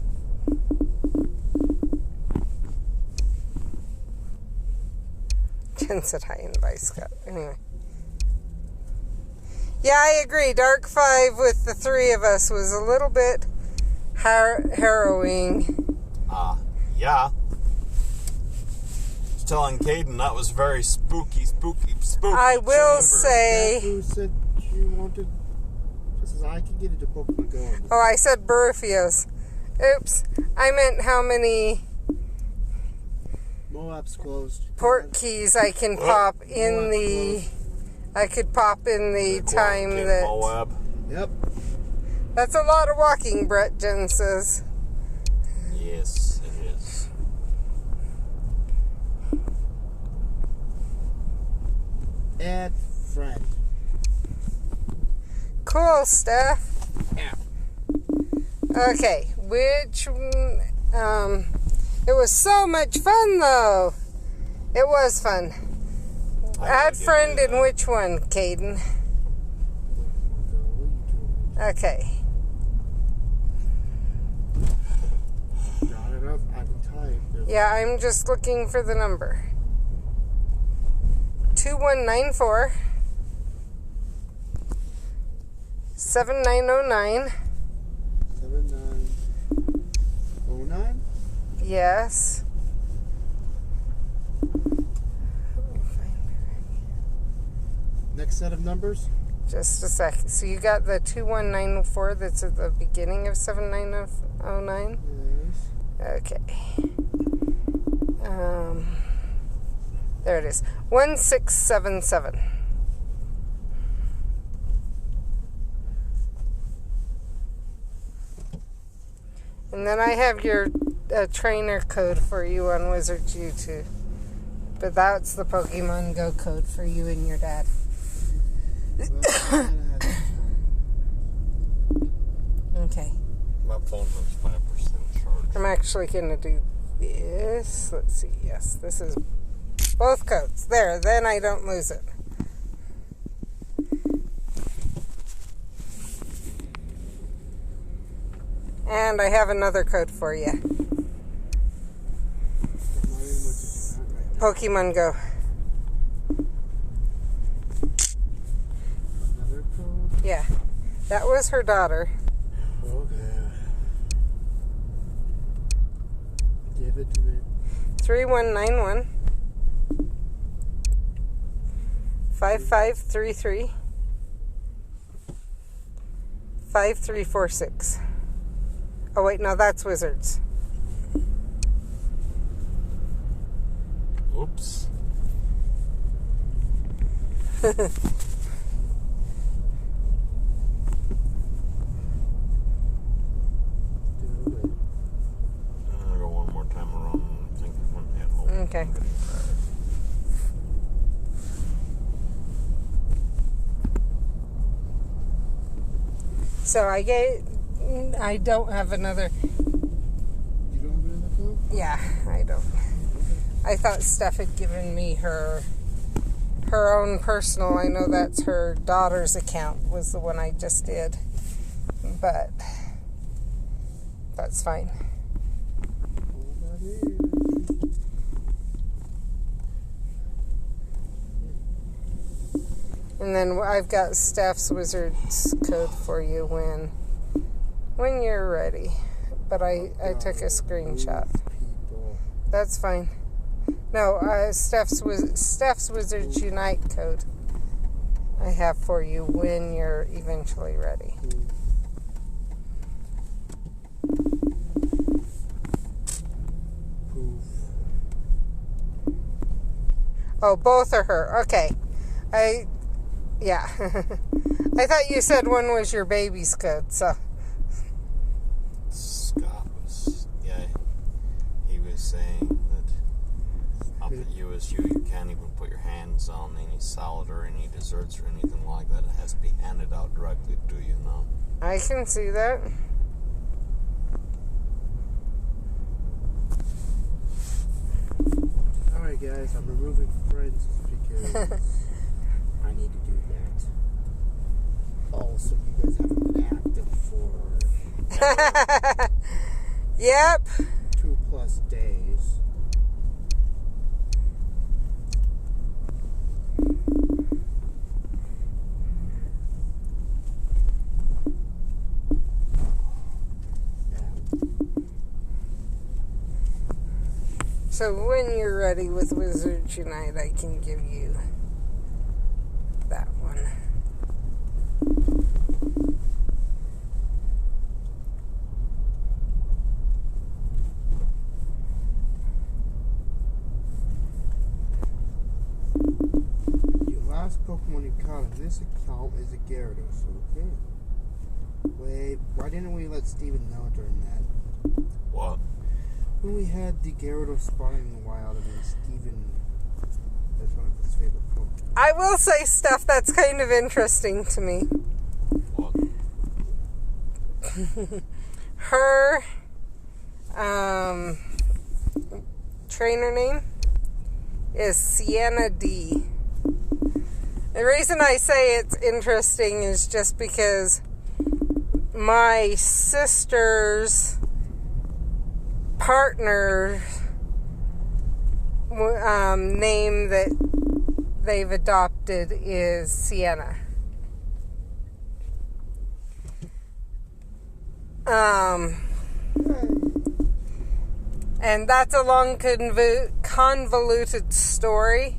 Jen said hi and bye, Scott. Anyway. Yeah, I agree. Dark 5 with the three of us was a little bit harrowing. Yeah. I was telling Caden that was very spooky. I will chamber. say... Who said you wanted... This is, I can get into Pokemon Go. Oh, I said Brufios. Oops. I meant how many Moab's closed. port keys I can pop in the... I could pop in the time that... Moab. Yep. That's a lot of walking, Brett, Jen says. Yes, it is. Add friend. Cool stuff. Yeah. Okay, which... it was so much fun, though. It was fun. Add friend in which one, Caden? Okay. Got it up. I can type. Yeah, I'm just looking for the number. 2194 7909. 7909? Yes. Next set of numbers? Just a sec. So you got the 2194 that's at the beginning of 7909? Yes. Okay. There it is. 1677. And then I have your trainer code for you on Wizards YouTube. But that's the Pokemon Go code for you and your dad. Okay. My phone has 5% charge. I'm actually going to do this. Let's see. Yes, this is both codes. There, then I don't lose it. And I have another code for you. Pokemon Go. Another code? Yeah. That was her daughter. Okay. Give it to me. 3191 5533 5346. Oh wait, no, that's Wizards. Oops. I'm gonna go one more time around and think it went at home. Okay. So I don't have another. You don't have another code? Yeah, I don't. I thought Steph had given me her own personal. I know that's her daughter's account was the one I just did. But that's fine. Well, And then I've got Steph's Wizard's code for you when you're ready. But I took a screenshot. People. That's fine. No, Steph's Wizards Unite code I have for you when you're eventually ready. Oh, both are her. Okay. Yeah. I thought you said one was your baby's code, so. Scott was, he was saying that up at USU you can't even put your hands on any salad or any desserts or anything like that. It has to be handed out directly to you now. I can see that. Alright guys, I'm removing friends because I need to do that. Also, you guys haven't been active for Yep. 2+ days. So when you're ready with Wizards Unite, I can give you that one. Your last Pokemon you caught in this account is a Gyarados, okay? Wait, why didn't we let Steven know during that? What? When we had the Gyarados spawning in the wild, and then Steven, that's one of his favorite Pokemon. I will say stuff that's kind of interesting to me. What? Her trainer name is Sienna D. The reason I say it's interesting is just because my sister's partner name that they've adopted is Sienna. And that's a long convoluted story,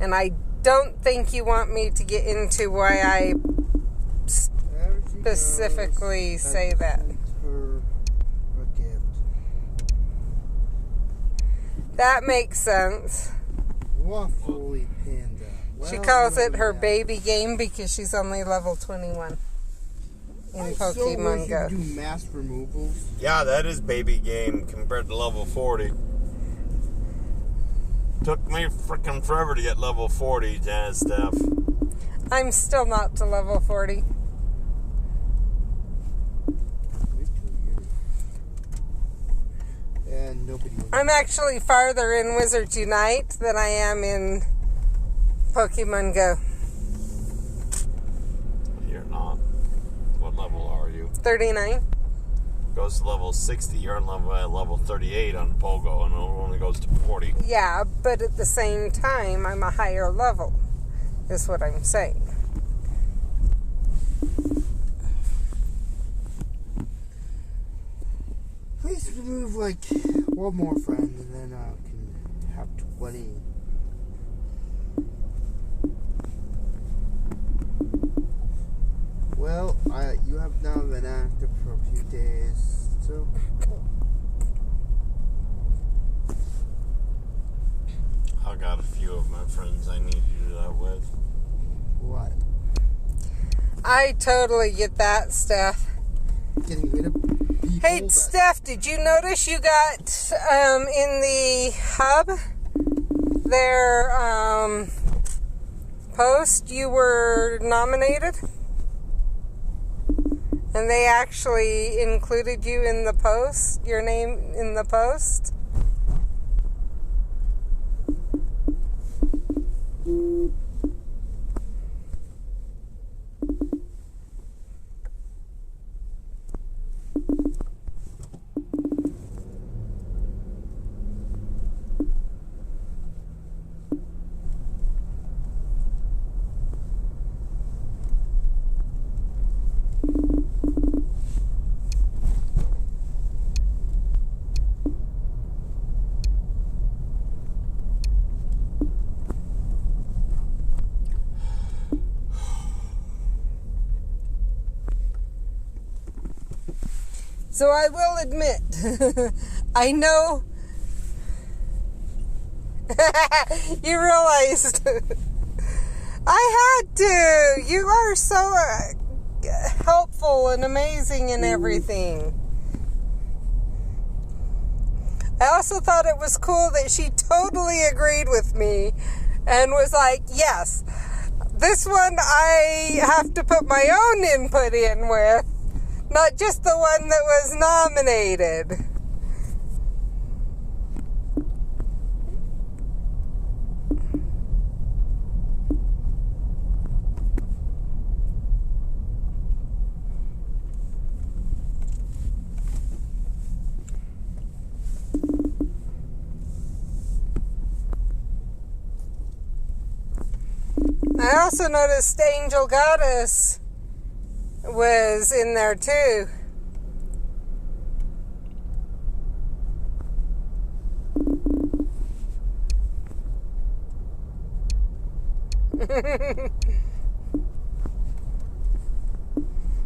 and I don't think you want me to get into why I specifically say that. That makes sense. Waffly Panda. She calls it her baby game because she's only level 21 in Pokemon Go. Do mass removals. Yeah, that is baby game compared to level 40. Took me freaking forever to get level 40 and stuff. I'm still not to level 40. And nobody. I'm actually farther in Wizards Unite than I am in Pokemon Go. You're not. What level are you? 39. Goes to level 60. You're on level 38 on Pogo, and it only goes to 40. Yeah, but at the same time, I'm a higher level, is what I'm saying. Please remove like one more friend, and then I can have 20. Well, you have now been active for a few days, so. I got a few of my friends I need to do that with. What? I totally get that, Steph. Getting rid of people. Hey, Steph, did you notice you got in the hub their post you were nominated? And they actually included you in the post, your name in the post? So I will admit, I know you realized I had to. You are so helpful and amazing and everything. I also thought it was cool that she totally agreed with me and was like, yes, this one I have to put my own input in with, not just the one that was nominated. I also noticed Angel Goddess was in there too.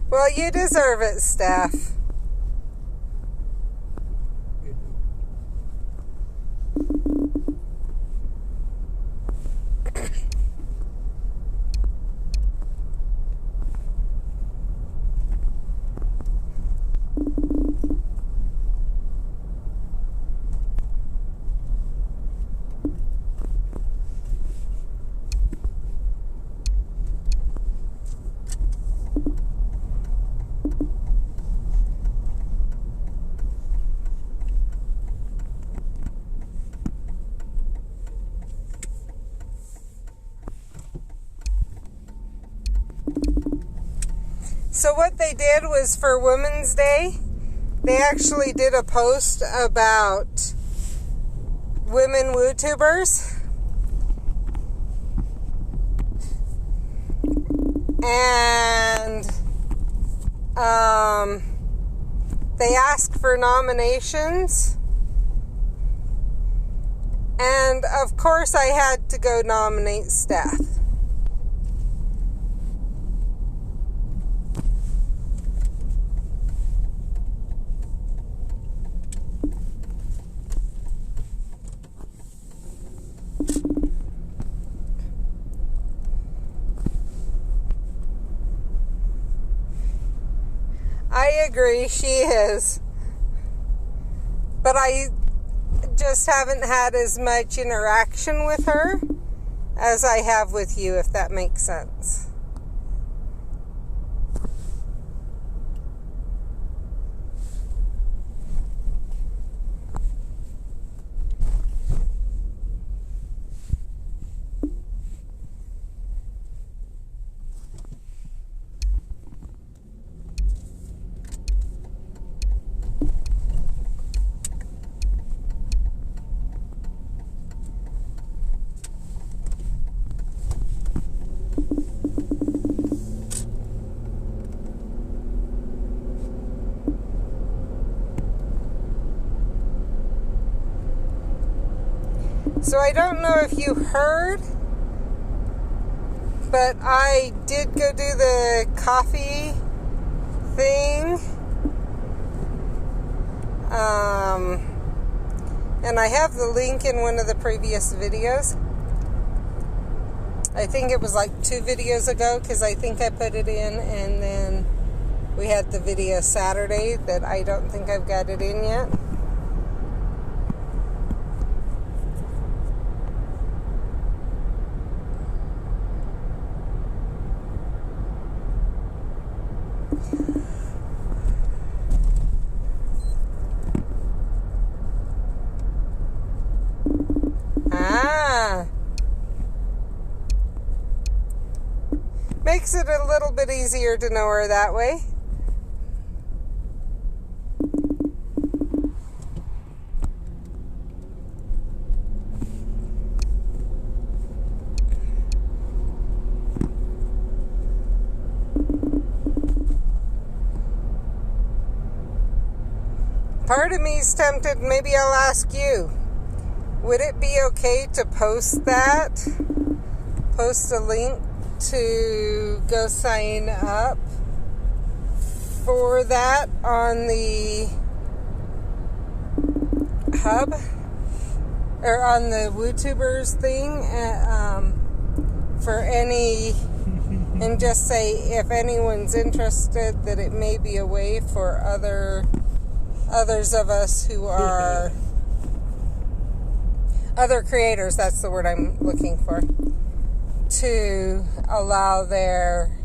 Well, you deserve it, Steph. So what they did was for Women's Day, they actually did a post about women WooTubers. And they asked for nominations. And of course I had to go nominate Steph. I agree, she is. But I just haven't had as much interaction with her as I have with you, if that makes sense. So I don't know if you heard, but I did go do the coffee thing. And I have the link in one of the previous videos. I think it was like 2 videos ago, because I think I put it in, and then we had the video Saturday that I don't think I've got it in yet. Makes it a little bit easier to know her that way. Part of me's tempted, maybe I'll ask you, would it be okay to post that? Post a link to go sign up for that on the hub or on the WooTubers thing for any, and just say if anyone's interested that it may be a way for others of us who are other creators, that's the word I'm looking for, to allow their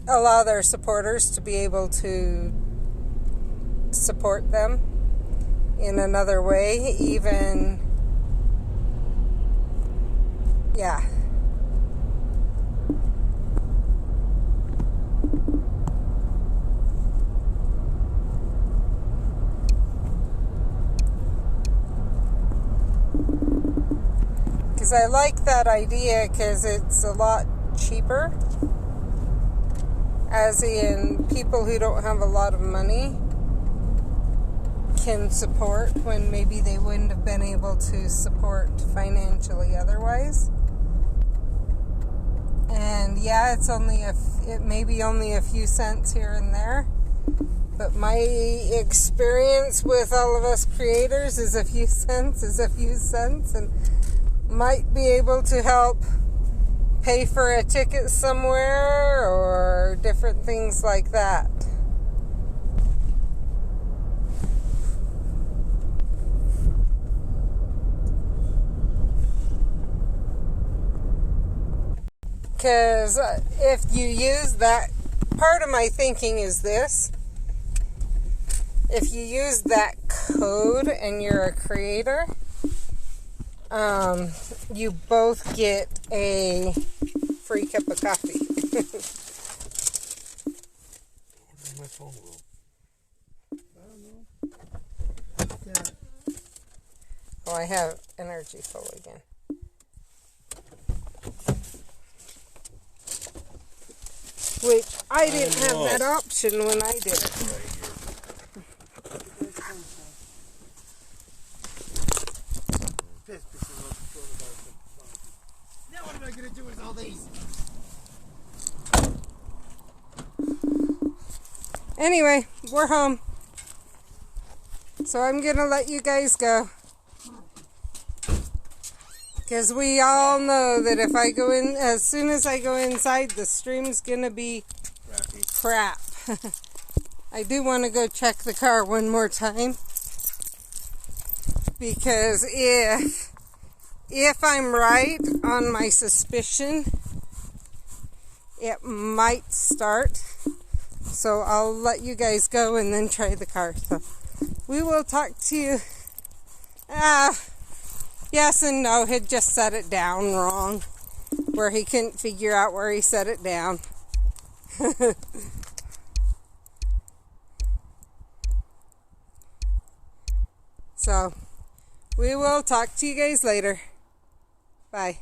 allow their supporters to be able to support them in another way, even, yeah. Because I like that idea because it's a lot cheaper, as in people who don't have a lot of money can support when maybe they wouldn't have been able to support financially otherwise. And yeah, it may be only a few cents here and there, but my experience with all of us creators is a few cents, and might be able to help pay for a ticket somewhere or different things like that. Because if you use that, part of my thinking is this: if you use that code and you're a creator, you both get a free cup of coffee. Where's my phone go? I don't know. Yeah. Oh, I have energy full again. Which I didn't have that option when I did it. Now what am I gonna do with all these? Anyway, we're home. So I'm gonna let you guys go. Because we all know that if I go in, as soon as I go inside, the stream's gonna be crap. I do want to go check the car one more time. Because if I'm right on my suspicion, it might start. So I'll let you guys go and then try the car. So we will talk to you. Yes and no, he'd just set it down wrong, where he couldn't figure out where he set it down. So we will talk to you guys later. Bye.